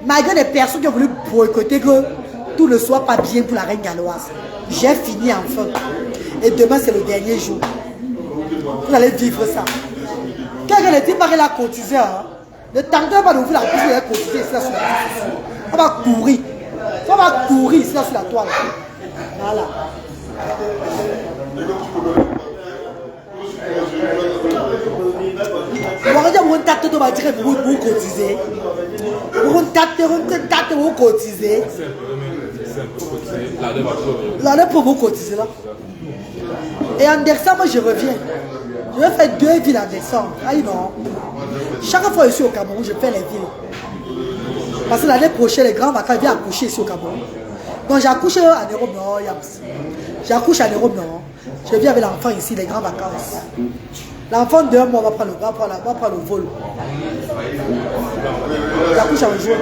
malgré les personnes qui ont voulu boycotter que tout ne soit pas bien pour la reine galloise, j'ai fini enfin. Et demain c'est le dernier jour. Vous allez vivre ça. Quelqu'un ne dit pas qu'elle a cotisé. Hein? Ne tentez pas d'ouvrir la bouche, elle a cotisé ici là sur la toile. On va courir. On va courir ici là sur la toile. Voilà. On va dire que vous cotisez. Vous cotisez. Là, pour vous cotiser là. Et en décembre, moi je reviens. Je vais faire 2 villes en décembre. Ah non. Chaque fois que je suis au Cameroun, je fais les villes. Parce que l'année prochaine, les grands vacances viennent accoucher ici au Cameroun. Donc j'accouche à Europe Nord. J'accouche à Europe Nord. Je viens avec l'enfant ici, les grandes vacances. L'enfant de 1 mois va prendre le vol. J'accouche en juin.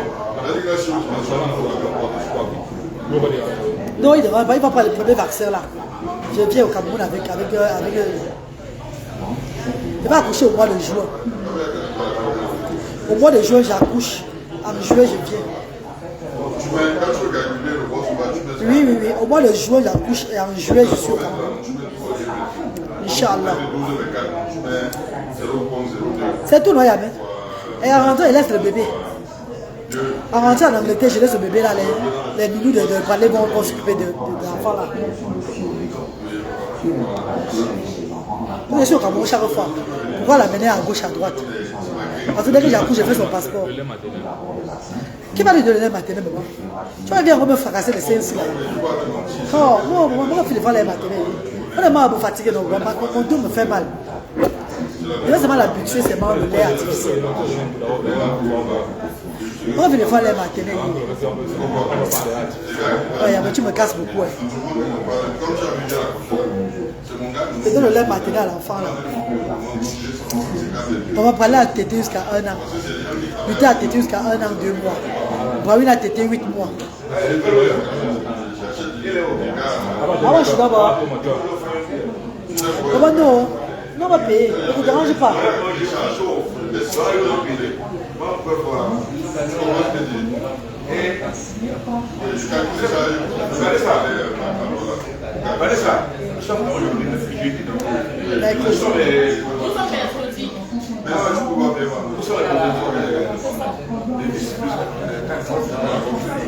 Non, il va prendre le premier vaccin là. Je viens au Cameroun avec je vais accoucher au mois de juin. Au mois de juin, j'accouche. En juillet, je viens. Oui. Au mois de juin, j'accouche et en juillet, je suis au Cameroun. Inch'Allah. C'est tout, non, Yamé. Et en rentrant, il laisse le bébé. En rentrant en Angleterre, je laisse le bébé là. Les nounous de parler vont s'occuper de l'enfant là. Je suis au Cameroun chaque fois. Pourquoi l'amener à gauche, à droite? Parce que dès que j'accouche, je fais son passeport. Qui va lui donner le maternel, maman? Tu vas venir me fracasser les seins là. Oh, moi, je vais faire les maternels. Vraiment, je suis fatigué, mon dos me fait mal. Je vais seulement l'habituer, c'est le lait artificiel. Moi, je vais faire les maternels. Ouais, mais tu me casses beaucoup. Je donne le lait maternel à l'enfant là. On va parler à téter jusqu'à 1 an. Lutter à téter jusqu'à 1 an, 2 mois. Brawin a tété 8 mois. Ah ouais, je suis d'abord. Comment non? Non, on va payer. Ne vous dérange pas.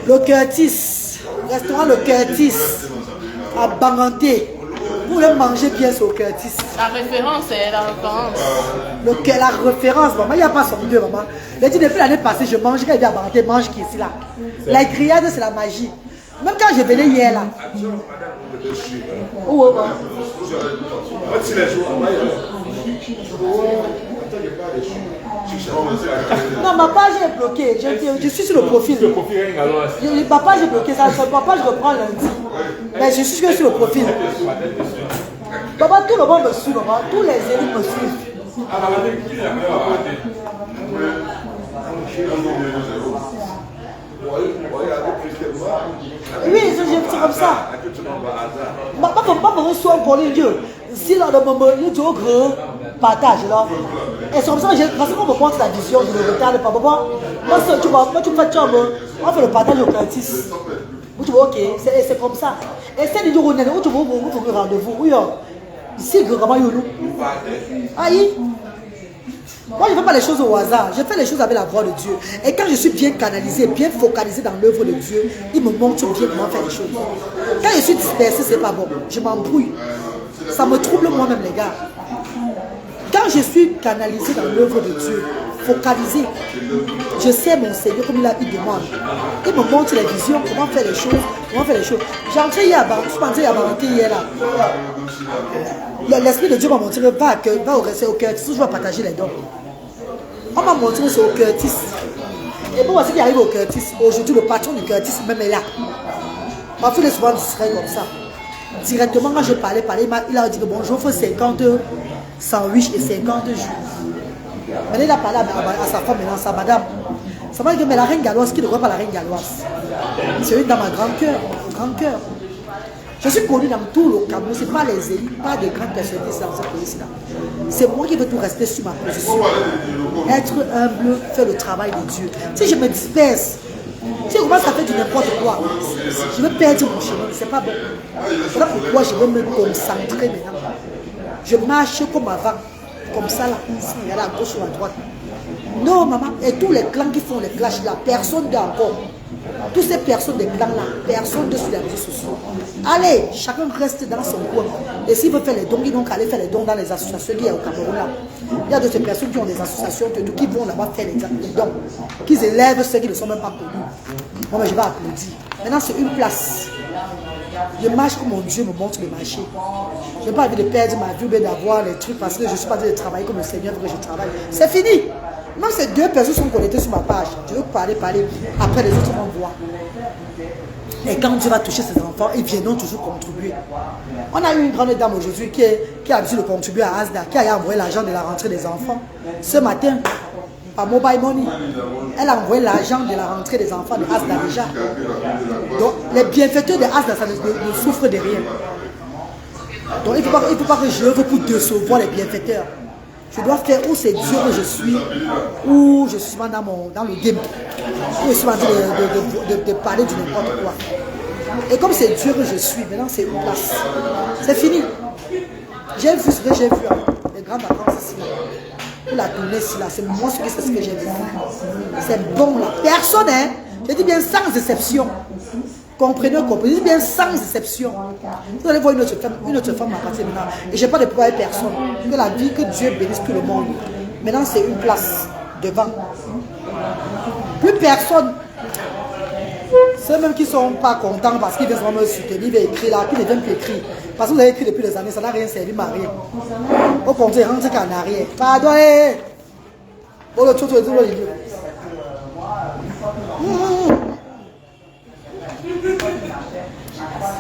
Le Curtis, restaurant Le Curtis à Banganté. Vous voulez manger bien sur Curtis. La référence, c'est la référence. La référence, maman, il n'y a pas son deux, maman. Depuis l'année passée, je mange, quand il vient à Banganté, mange qui est ici là. La grillade, c'est la magie. Même quand je venais hier là. Non, ma page est bloquée. Je suis sur le profil. Sur le profil, Ma page est bloquée. Ça, ma page reprend lundi. Mais je suis sur le profil. Papa, tout le monde me suit, maman. Tous les élus me suivent. Oui, c'est comme ça. Papa me reçoit encore les dieux. Si là, le moment, il y a un partage là. Et c'est comme ça, parce qu'on me montre la vision, je ne retarde pas. Moi, tu fais ça, on fait le partage au Curtis. Tu vois, ok, c'est comme ça. Et c'est les jours où tu veux rendez-vous. Oui, ici, vraiment, il y a aïe. Moi, je ne fais pas les choses au hasard. Je fais les choses avec la voix de Dieu. Et quand je suis bien canalisé, bien focalisé dans l'œuvre de Dieu, il me montre bien comment faire les choses. Quand je suis dispersé, c'est pas bon. Je m'embrouille. Ça me trouble moi-même, les gars. Quand je suis canalisé dans l'œuvre de Dieu, focalisé, je sais mon Seigneur comme il demande. Il me montre les visions, comment faire les choses. J'ai entré hier là. L'Esprit de Dieu m'a montré, va au rester au Curtis, je vais partager les dons. On m'a montré c'est au Curtis. Et bon, voici qui arrive au Curtis. Aujourd'hui, le patron du Curtis même est là. Parfois, il est souvent distrait comme ça. Directement, quand je parlais, il a dit que bonjour, il faut 50 sandwichs et 50 jours. Maintenant, il a parlé à sa femme, maintenant, sa madame. Ça m'a dit que mais la reine galloise, qui ne voit pas la reine galloise? C'est une dame à grand cœur. Je suis connu dans tout le Cameroun, ce n'est pas les élus, pas de grandes personnalités dans ce pays-là. C'est moi qui veux tout rester sur ma position. Être humble, faire le travail de Dieu. Si je me disperse, si je commence à faire du n'importe quoi, je vais perdre mon chemin, c'est pas bon. Voilà pourquoi je veux me concentrer maintenant. Je marche comme avant, comme ça là, il y a à gauche ou à droite. Non, maman, et tous les clans qui font les clashs là, personne n'a encore. Toutes ces personnes des clans là, personne ne sur les réseaux sociaux. Allez, chacun reste dans son coin. Et s'il veut faire les dons, ils vont aller faire les dons dans les associations qu'il y a au Cameroun là. Il y a d'autres personnes qui ont des associations qui vont là-bas faire les dons. Qu'ils élèvent ceux qui ne sont même pas connus. Moi, je vais applaudir. Maintenant, c'est une place. Je marche comme mon Dieu me montre le marché. Je n'ai pas envie de perdre ma vie ou d'avoir les trucs parce que je ne suis pas en train de travailler comme le Seigneur veut que je travaille. C'est fini. Même ces deux personnes sont connectées sur ma page. Je veux parler. Après, les autres vont voir. Et quand Dieu va toucher ses enfants, ils viendront toujours contribuer. On a eu une grande dame aujourd'hui qui a l'habitude de contribuer à Asda, qui a envoyé l'argent de la rentrée des enfants. Ce matin, par Mobile Money, elle a envoyé l'argent de la rentrée des enfants de Asda déjà. Donc, les bienfaiteurs de Asda, ça ne souffrent de rien. Donc, il ne faut pas que je veux pour décevoir les bienfaiteurs. Je dois faire où c'est Dieu que je suis, ou je suis dans le game, où je suis en train de parler de n'importe quoi. Et comme c'est Dieu que je suis, maintenant c'est une place. C'est fini. J'ai vu ce que j'ai vu, hein. Les grandes vacances ici, là. Pour la tournée ici, là. C'est moi c'est ce que j'ai vu. C'est bon là. Personne, hein. Je dis bien sans exception. Comprenez, je dis bien sans exception. Vous allez voir une autre femme à partir de maintenant. Et je n'ai pas de pouvoir avec personne. Que la vie, que Dieu bénisse tout le monde. Maintenant, c'est une place devant. Plus personne. Ceux-mêmes qui ne sont pas contents parce qu'ils viennent me soutenir, ils viennent écrire là, puis ils ne viennent plus écrire. Parce que vous avez écrit depuis des années, ça n'a rien servi, mais rien. Au contraire, rentrez qu'en arrière. Pardon, bon, le tout,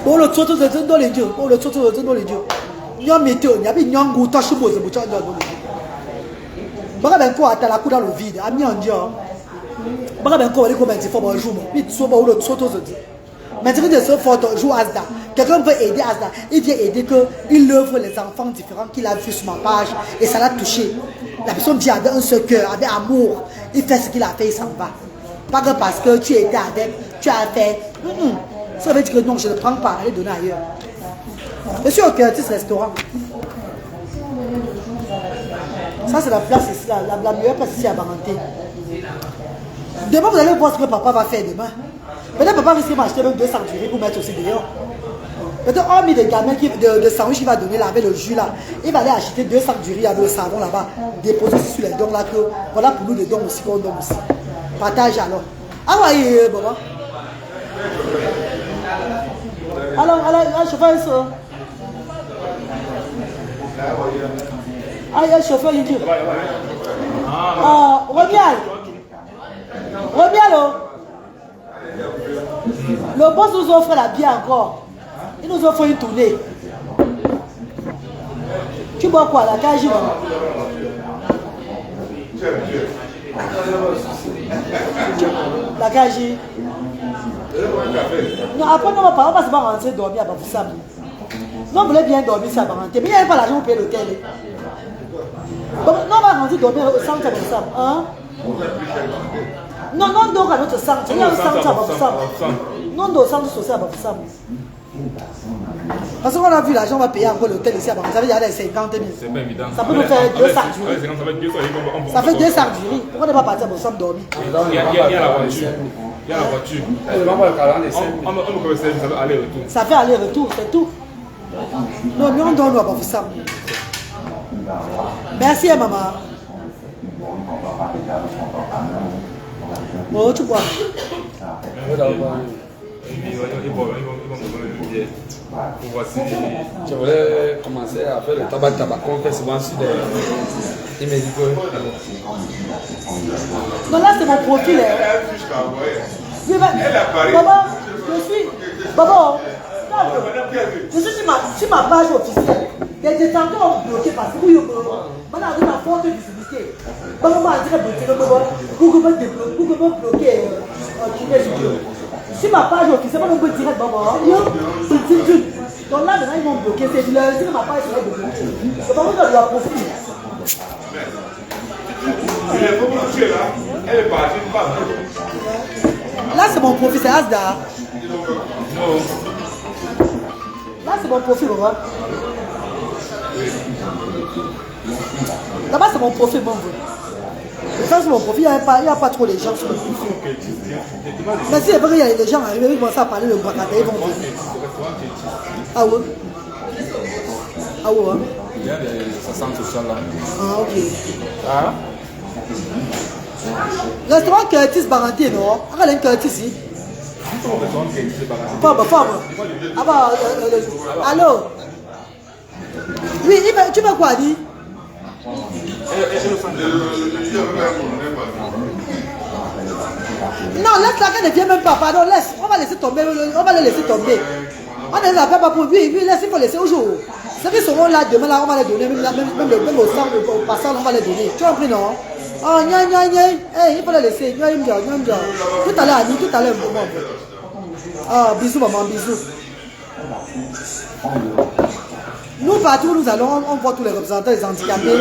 oh le toto de dans les dieux, oh le toto de dans les dieux. Nyom météo, n'y a pas nyongu tache pose pour tchanga dans le vide. Baka ben quoi à la coup dans le vide, ami en dieu. Baka ben quoi aller comment il faut bon jour, mais soit bon le toto de. Maintenant de ce photo joue Asda. Quelqu'un veut aider Asda, il vient aider que il œuvre les enfants différents qu'il a vu sur ma page et ça l'a touché. La personne vient avec un seul cœur, avec amour, il fait ce qu'il a fait, il s'en va. Pas que parce que tu étais avec, tu as fait. Ça veut dire que non, je ne prends pas, allez donner ailleurs. Je suis au Curtis Restaurant. Ça, c'est la place ici, la meilleure place ici à Baranté. Demain, vous allez voir ce que papa va faire demain. Peut-être papa risque de m'acheter même 200 durées pour mettre aussi dehors. Peut-être, hormis des gamins de sandwich qu'il va donner là avec le jus là, il va aller acheter 200 durées avec le savon là-bas, déposer sur les dons là que voilà pour nous les dons aussi qu'on donne aussi. Partage alors. Ah ouais, maman. Alors, chauffeur, ça. Ah, il y a un chauffeur, il dit. Romial. Le boss nous offre la bière encore. Il nous offre une tournée. Tu bois quoi, la cage? La cage. Non, après, on va se rentrer dormir à Bafoussam. Non, vous voulez bien dormir, ça va rentrer. Mais il n'y a pas l'argent pour payer l'hôtel. Donc, non, on va rentrer dormir au centre à Bafoussam. Hein? Non, non, donc à notre centre. Il y a un centre à Bafoussam. Non, au centre social à Bafoussam. Parce qu'on a vu l'argent, on va payer encore l'hôtel ici à Bafoussam. Ça veut dire 50 000. C'est pas évident. Ça peut nous faire 200 jours. Ça fait 200 jours. Pourquoi on n'est pas parti à Bafoussam dormir? Il y a la voiture. Il y a la voiture. On aller retour. Ça fait aller-retour, c'est tout. Non, mais on donne nous à Bafoussam. Merci, maman. Oh, tu bois. Je voulais commencer à faire le tabac on fait souvent sur des médicaux. Non, là c'est mon profil. Maman, je suis. Maman, je suis sur ma page officielle. Les détenteurs ont bloqué parce que vous maintenant on a forte visibilité. Maman m'a dit que Google va bloquer sur ma page officielle, on peut dire maman. Donc là maintenant ils vont bloquer. C'est leur dire que ma page sera bloquée. C'est pas moi qui dois profiter. Elle est partie, pas. Là c'est mon profil, c'est Asda. Là c'est mon profil, on va. Là-bas c'est mon profil, mon vrai. Ça c'est mon profil, il n'y a pas trop les gens sur le profil. Mais si après il y a les gens arrivés, ils commencent à parler de Bakata, ils vont venir. Ah ouais? Ah ouais? Hein? Il y a des centres sociaux là. Ah ok. Ah? Restaurant Curtis Baranté, non? Ah, il y a un Curtis ici. Femme. Ah bah, allô? Oui, tu veux quoi dire? Non, laisse la ne vient même pas, pardon, laisse. On va laisser tomber, on va les laisser tomber. On ne les appelle pas pour oui, laisse, il faut laisser au jour. Ceux qui seront là demain, là, on va les donner, même au sang, au passant, on va les donner. Tu as compris, non? Oh, il faut les laisser. Tout à l'heure, Annie, tout à l'heure, maman. Ah, bisous, maman, bisous. Nous, partout où nous allons, on voit tous les représentants des handicapés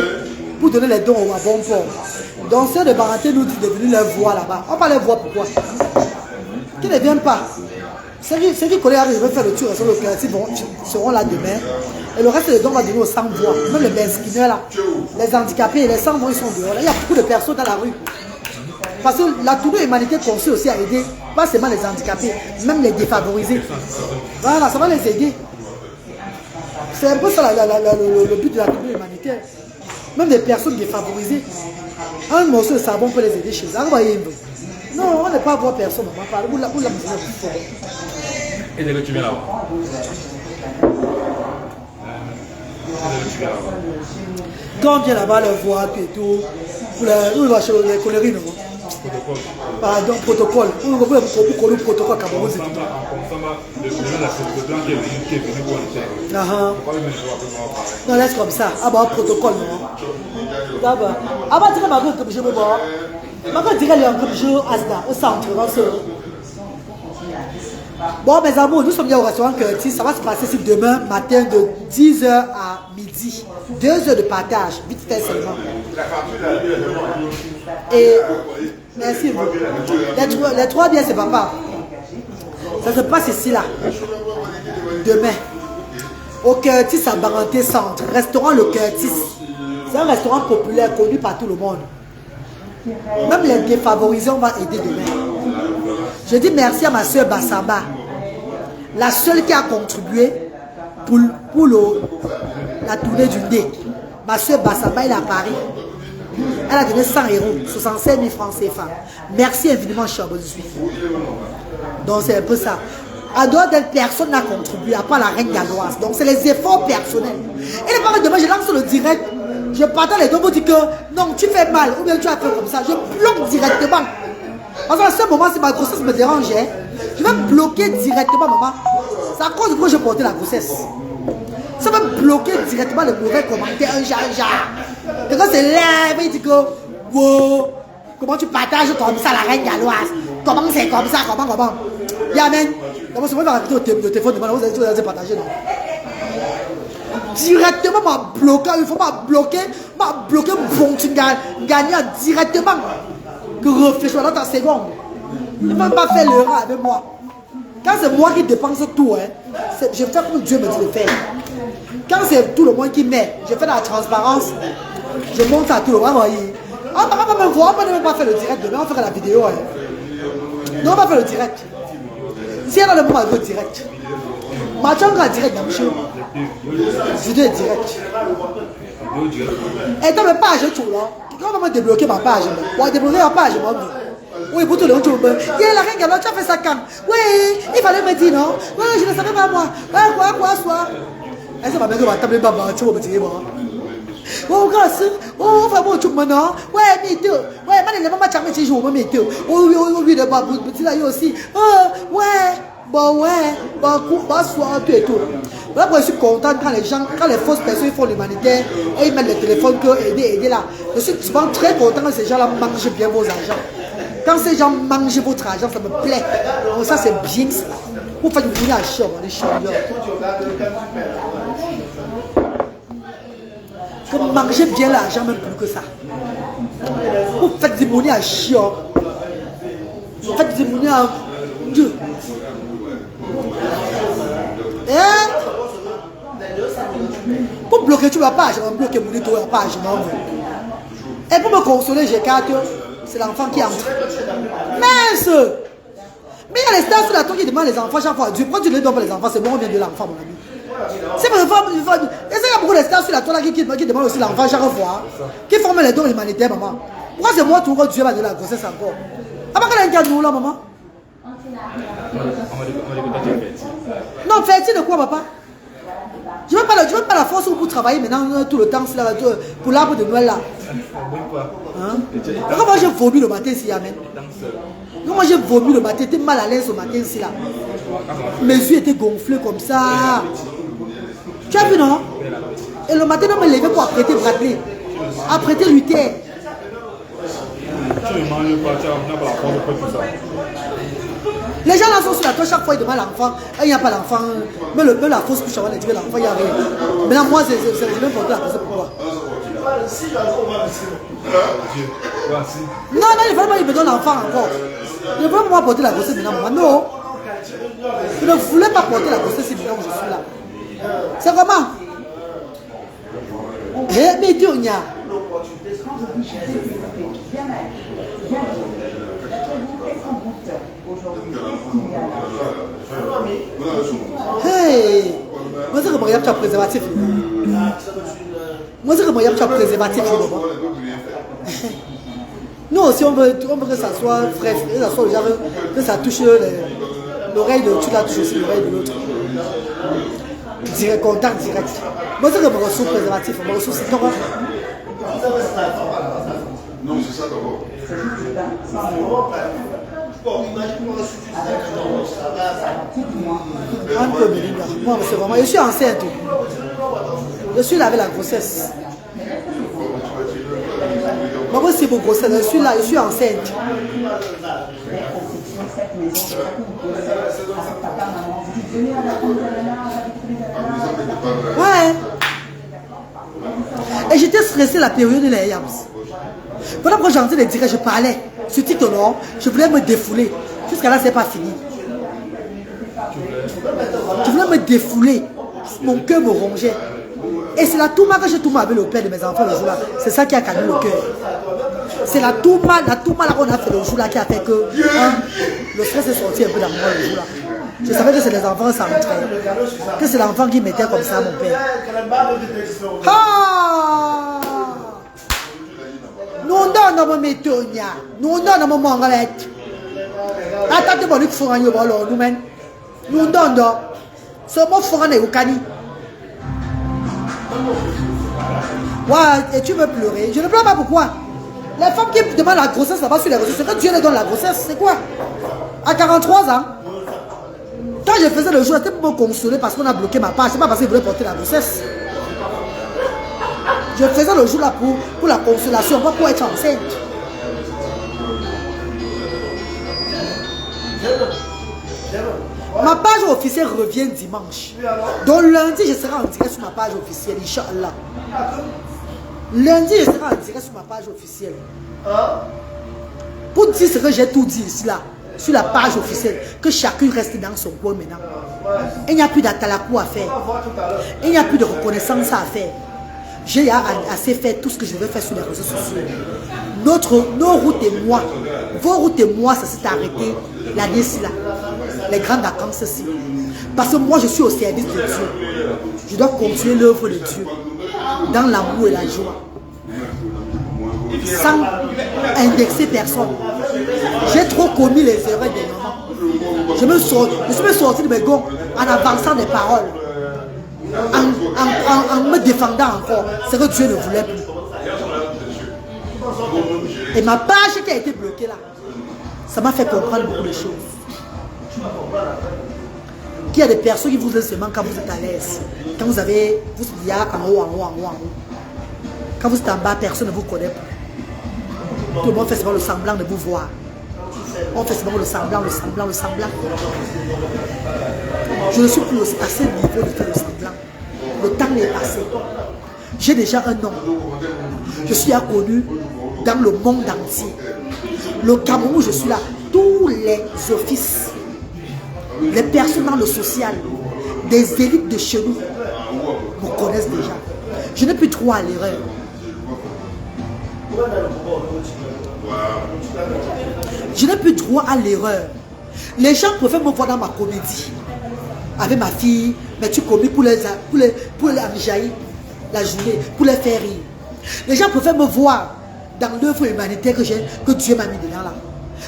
pour donner les dons à bon port. Donc, ceux de Baranté nous disent de venir leur voir là-bas. On va les voir pourquoi. Qu'ils ne viennent pas. Ceux qui connaissent, je vais faire le tour sur le cœur, ils seront là demain. Et le reste des dons va donner aux sans-voix. Même les benskins là, les handicapés, les sans-voix, ils sont dehors. Là, il y a beaucoup de personnes dans la rue. Parce que la tournée humanité conçue aussi à aider, pas seulement les handicapés, même les défavorisés. Voilà, ça va les aider. C'est un peu ça le but de la tournée humanitaire. Même des personnes défavorisées. Un morceau de savon peut les aider chez eux. Non, on n'est pas à voir personne. On va parler pour la musique. Et dès que tu viens là-bas. Quand on vient là-bas, le voir et tout, pour les conneries, non? Pardon, protocole. On va pour le protocole Cameroun. Non, laisse comme ça. Ah bah, protocole, non? D'abord. Ah bah, dirais ma gueule comme je me vois. Ma gueule dirait les comme je Asda, au centre. Bon, mes amours, nous sommes bien au restaurant Curtis. Ça va se passer ici demain matin de 10h à midi. 2 heures de partage, vite fait seulement. Et merci vous. Les 3 biens, c'est papa. Ça se passe ici, là. Demain. Au Curtis à Baranté Centre. Restaurant Le Curtis. C'est un restaurant populaire connu par tout le monde. Même les défavorisés, on va aider demain. Je dis merci à ma soeur Bassamba, la seule qui a contribué pour la tournée du nez. Ma soeur Bassamba, elle est à Paris. Elle a donné 100 €, 65 000 francs CFA. Merci infiniment, cher Bonne-Suite. Donc c'est un peu ça. À dehors d'elle, personne n'a contribué, à part la reine galloise. Donc c'est les efforts personnels. Et les parents demain, je lance le direct Je partage les deux pour dire que non, tu fais mal, ou bien tu as fait comme ça. Je bloque directement. Parce qu'à ce moment, si ma grossesse me dérangeait, je vais bloquer directement, maman. C'est à cause de quoi je portais la grossesse. Ça va bloquer directement les mauvais commentaires. Quelqu'un se lève et dit que, wow, comment tu partages comme ça la reine galloise? Comment c'est comme ça? Comment? Yamen. D'abord, c'est moi qui vais raconter au téléphone, vous allez partager, non? Directement, m'a bloqué, il faut m'a bloquer, bon, tu gagnes directement. Que réfléchir dans ta seconde. Il ne va pas faire l'erreur avec moi. Quand c'est moi qui dépense tout, hein, je fais comme Dieu me dit de faire. Quand c'est tout le monde qui met, je fais la transparence, je montre à tout le monde. Ah, on ne va pas faire le direct demain, on fera la vidéo. Hein. Non, on va faire le direct. Si elle a le moment, elle veut direct. Mathieu en direct, monsieur. Vidéo est direct. Et dans ma page, tout là. Quand on va débloquer ma page, on va débloquer ma page, moi. Oui, pour tout le monde, il y a la reine galop, tu as fait ça quand? Oui, il fallait me dire non. Oui, je ne savais pas moi. Quoi, soit. Est-ce que ma mère va taper maman, tu vas me dire moi? Oh, grâce. Oh, vraiment, tu me non? Ouais, mais tu. Ouais, mais les mamans, tu as mis tes jours, mais tu. Oui, de ma petit là, aussi. Ouais. Bon, ouais. Bon, soit, tout et tout. Voilà pourquoi je suis content quand les fausses personnes font l'humanitaire et ils mettent le téléphone que aider là. Je suis souvent très content quand ces gens-là mangent bien vos argent. Quand ces gens mangent votre argent, ça me plaît. Donc ça, c'est bien ça. Vous faites du monnaie à chier, les champions. Vous mangez bien l'argent, même plus que ça. Vous faites du monnaie à chier. Vous faites du monnaie à Dieu. Pour bloquer toute la page, je vais bloquer mon étoile la page. Et pour me consoler, j'écarte. C'est l'enfant qui entre. Mince! Mais il y a les stars sur la tour qui demandent les enfants chaque fois. Dieu, pourquoi tu ne les donnes pas les enfants? C'est bon, on vient de l'enfant, mon ami. C'est mon enfant. Est-ce qu'il y a beaucoup de stars sur la tour là qui demandent aussi l'enfant chaque fois? Qui forment les dons humanitaires, maman? Pourquoi c'est moi tout que Dieu va donner la grossesse encore? Avant qu'elle ait un cadeau là, maman? Non, fertile de quoi, papa? Je ne veux pas la force pour travailler maintenant tout le temps pour l'arbre de Noël là. Hein? Comment j'ai vomi le matin ici, Amen? Comment j'ai vomi le matin? J'étais mal à l'aise le matin ici là. Mes yeux étaient gonflés comme ça. Tu as vu, non? Et le matin, on me levait pour apprêter Bradley. Apprêter Luther. Tu ne manges pas, tu n'as pas la force pour tout ça. Les gens là sont sur la toile, chaque fois ils demandent l'enfant. Il n'y a pas l'enfant. Mais la fausse couche avant de dire l'enfant, il n'y a rien. Maintenant, moi, je vais porter la grossesse pour moi. Non, il ne faut pas qu'il me donne l'enfant encore. Je ne veux pas porter la grossesse maintenant. Non. Je ne voulais pas porter la grossesse maintenant où je suis là. C'est comment? Mais Dieu, il y a. Hey! Moi, c'est que moi, tu as préservatif. Moi, c'est que moi, tu as préservatif. Nous aussi, on veut que ça soit frais, que ça touche l'oreille de l'autre, tu la touches aussi l'oreille de l'autre. Direct, contact direct. Moi, c'est que moi, je suis préservatif. Moi, je suis c'est toi. Non, c'est ça d'abord. Un peu, moi, c'est vraiment. Je suis enceinte. Je suis là avec la grossesse. Moi, c'est mon grossesse. Je suis là, je suis enceinte. Ouais. Et j'étais stressée la période de les Yams. Pendant que j'entendais les directs, je parlais. Sur TikTok, je voulais me défouler. Jusqu'à là, c'est pas fini. Je voulais me défouler. Mon cœur me rongeait. Et c'est la touma que j'ai touma avec le père de mes enfants le jour-là. C'est ça qui a calmé le cœur. C'est la touma là qu'on a fait le jour-là qui a fait que le stress est sorti un peu dans moi le jour-là. Je savais que c'est les enfants sans entraîne. Que c'est l'enfant qui mettait comme ça mon père. Ah! Nous donnons mon métonia. Nous donnons mon mangalette. Attendez, mon faut gagner alors nous men. Nous donnons. Ce mot faut gagner au cani. Ouais, et tu veux pleurer. Je ne pleure pas pourquoi. Les femmes qui demandent la grossesse là-bas sur les réseaux, c'est que Dieu leur donne la grossesse. C'est quoi? À 43 ans, quand je faisais le jour, c'était pour me consoler parce qu'on a bloqué ma page. C'est pas parce qu'il voulait porter la grossesse. Je faisais le jour là pour la consolation, pas pour être enceinte. Ma page officielle revient dimanche. Donc lundi, je serai en direct sur ma page officielle, Inch'Allah. Lundi, je serai en direct sur ma page officielle. Pour dire ce que j'ai tout dit ici là, sur la page officielle, que chacun reste dans son coin maintenant. Il n'y a plus d'atalakou à faire. Il n'y a plus de reconnaissance à faire. J'ai assez fait tout ce que je veux faire sur les réseaux sociaux. Nos routes et moi, vos routes et moi, ça s'est arrêté l'année-ci là. Les grandes vacances-ci. Parce que moi, je suis au service de Dieu. Je dois continuer l'œuvre de Dieu. Dans l'amour et la joie. Sans indexer personne. J'ai trop commis les erreurs des moments. Je me suis sorti de mes gonds en avançant des paroles. En me défendant encore. C'est que Dieu ne voulait plus. Et ma page qui a été bloquée là, ça m'a fait comprendre beaucoup de choses. Qu'il y a des personnes qui vous aiment seulement quand vous êtes à l'aise. Quand vous avez, vous il y a en haut, en haut, en haut, en haut. Quand vous êtes en bas, personne ne vous connaît plus. Tout le monde fait seulement le semblant de vous voir. On fait seulement le semblant, le semblant, le semblant. Je ne suis plus à ce niveau de faire le semblant. Le temps est passé. J'ai déjà un nom. Je suis connu dans le monde entier. Le Cameroun où je suis là, tous les offices, les personnes dans le social, des élites de chez nous me connaissent déjà. Je n'ai plus droit à l'erreur. Je n'ai plus droit à l'erreur. Les gens préfèrent me voir dans ma comédie. Avec ma fille, mais tu commis pour les enjaillir la journée, pour les faire rire. Les gens préfèrent me voir dans l'œuvre humanitaire que Dieu m'a mis dedans là.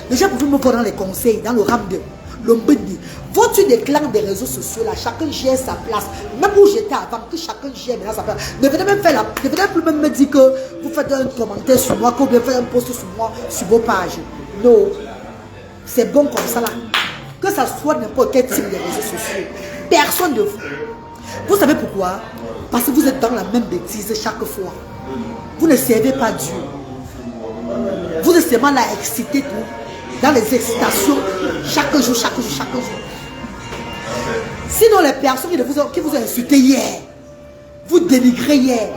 Les gens préfèrent me voir dans les conseils, dans le ram de l'ombendi. Faut-tu des clans des réseaux sociaux là, chacun gère sa place. Même où j'étais avant, que chacun gère maintenant sa place. Ne venez même faire ne venez plus même me dire que vous faites un commentaire sur moi, que vous faites un post sur moi, sur vos pages. Non. C'est bon comme ça là. Que ça soit n'importe quel type de réseaux sociaux. Personne de vous. Vous savez pourquoi? Parce que vous êtes dans la même bêtise chaque fois. Vous ne servez pas Dieu. Vous êtes seulement là excité tout. Dans les excitations, chaque jour, chaque jour, chaque jour. Sinon, les personnes qui vous ont insulté hier, vous dénigrez hier,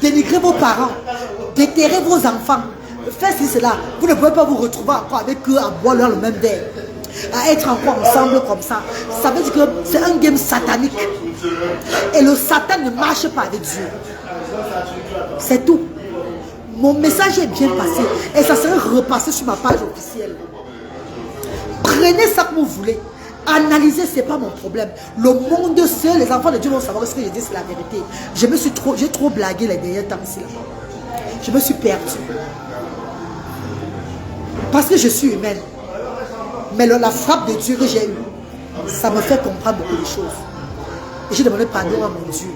dénigrez vos parents, déterrez vos enfants, faites cela. Vous ne pouvez pas vous retrouver encore avec eux à boire dans le même verre, à être encore ensemble comme ça. Ça veut dire que c'est un game satanique. Et le Satan ne marche pas avec Dieu. C'est tout. Mon message est bien passé et ça serait repassé sur ma page officielle. Prenez ça que vous voulez. Analysez, ce n'est pas mon problème. Le monde seul, les enfants de Dieu vont savoir ce que je dis, c'est la vérité. J'ai trop blagué les derniers temps ici. Je me suis perdue. Parce que je suis humaine. Mais la frappe de Dieu que j'ai eue, ça me fait comprendre beaucoup de choses. Et j'ai demandé pardon à mon Dieu.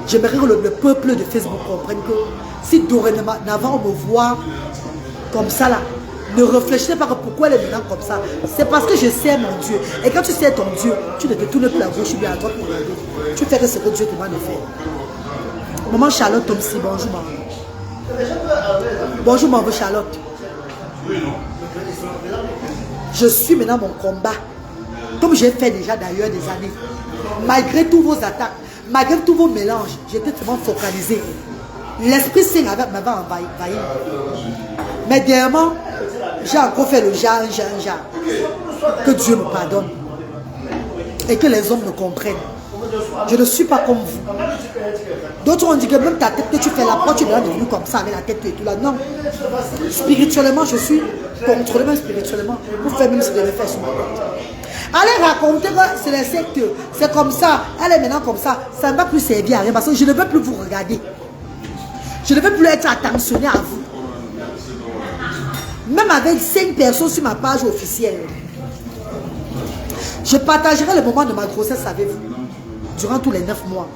J'aimerais que le peuple de Facebook comprenne que si dorénavant on me voit comme ça là, ne réfléchissez pas pourquoi elle est maintenant comme ça. C'est parce que je sais mon Dieu. Et quand tu sais ton Dieu, tu ne te tournes plus à gauche ou bien à droite pour regarder. Tu fais ce que Dieu te demande de faire. Maman Charlotte Tomsi, bonjour maman. Bonjour maman Charlotte. Je suis maintenant mon combat. Comme j'ai fait déjà d'ailleurs des années. Malgré tous vos attaques, malgré tous vos mélanges, j'étais vraiment focalisé. L'Esprit Saint m'avait envahi. Mais dernièrement, j'ai encore fait le jar. Que Dieu me pardonne. Et que les hommes me comprennent. Je ne suis pas comme vous. D'autres ont dit que même ta tête que tu fais la porte, tu es devenu comme ça avec la tête et tout là. Non. Spirituellement, je suis contrôlé même spirituellement. Vous faites même ce que je vais faire sur ma tête. Allez raconter que c'est les sectes. C'est comme ça. Elle est maintenant comme ça. Ça ne va plus servir à rien parce que je ne veux plus vous regarder. Je ne veux plus être attentionné à vous. Même avec 5 personnes sur ma page officielle. Je partagerai le moment de ma grossesse avec vous. Durant tous les 9 mois.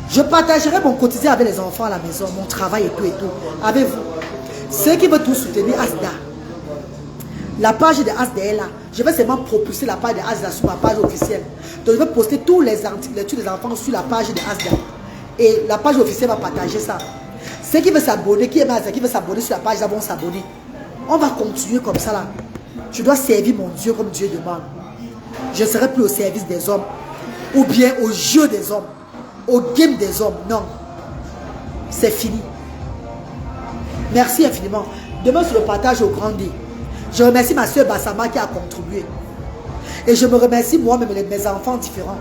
Je partagerai mon quotidien avec les enfants à la maison, mon travail et tout, avec vous. Ceux qui veulent tout soutenir, Asda. La page de Asda est là. Je vais seulement propulser la page de Asda sur ma page officielle. Donc je vais poster tous les enfants sur la page de Asda. Et la page officielle va partager ça. Ceux qui veulent s'abonner, qui aiment Asda, qui veulent s'abonner sur la page, là vont s'abonner. On va continuer comme ça là. Je dois servir mon Dieu comme Dieu demande. Je ne serai plus au service des hommes. Ou bien au jeu des hommes. Au game des hommes. Non. C'est fini. Merci infiniment. Demain sur le partage au grand D. Je remercie ma soeur Bassama qui a contribué. Et je me remercie moi-même et mes enfants différents.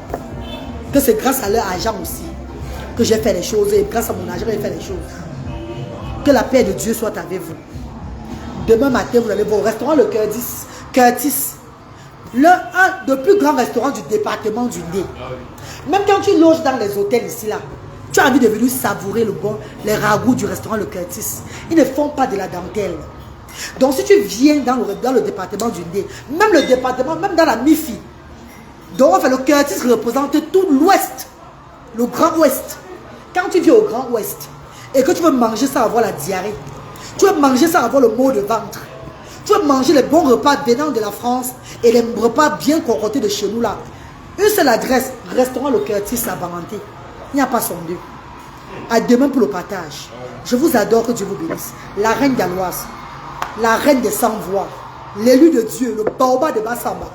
Que c'est grâce à leur argent aussi que j'ai fait les choses. Et grâce à mon argent, j'ai fait les choses. Que la paix de Dieu soit avec vous. Demain matin, vous allez voir au restaurant Le Curtis. Le plus grand restaurant du département du Ndé. Même quand tu loges dans les hôtels ici, là, tu as envie de venir savourer les ragoûts du restaurant Le Curtis. Ils ne font pas de la dentelle. Donc si tu viens dans le département du Ndé, même le département, même dans la MIFI, donc enfin, le Curtis représente tout l'Ouest, le Grand Ouest. Quand tu viens au Grand Ouest et que tu veux manger sans avoir la diarrhée, tu veux manger sans avoir le maux de ventre, tu veux manger les bons repas venant de la France et les repas bien concoctés de chez nous là, une seule adresse, restaurant Le Curtis à Baranté. Il n'y a pas son deux. À demain pour le partage. Je vous adore, que Dieu vous bénisse. La reine galloise, la reine des 100 voix, l'élu de Dieu, le baobab de Bassamba.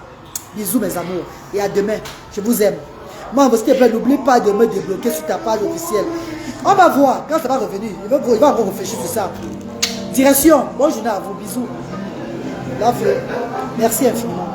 Bisous mes amours. Et à demain. Je vous aime. Moi, s'il te plaît, n'oublie pas de me débloquer sur ta page officielle. On va voir quand ça va revenir. Il va encore réfléchir sur ça. Direction. Bonne journée à vous. Bisous. Love you. Merci infiniment.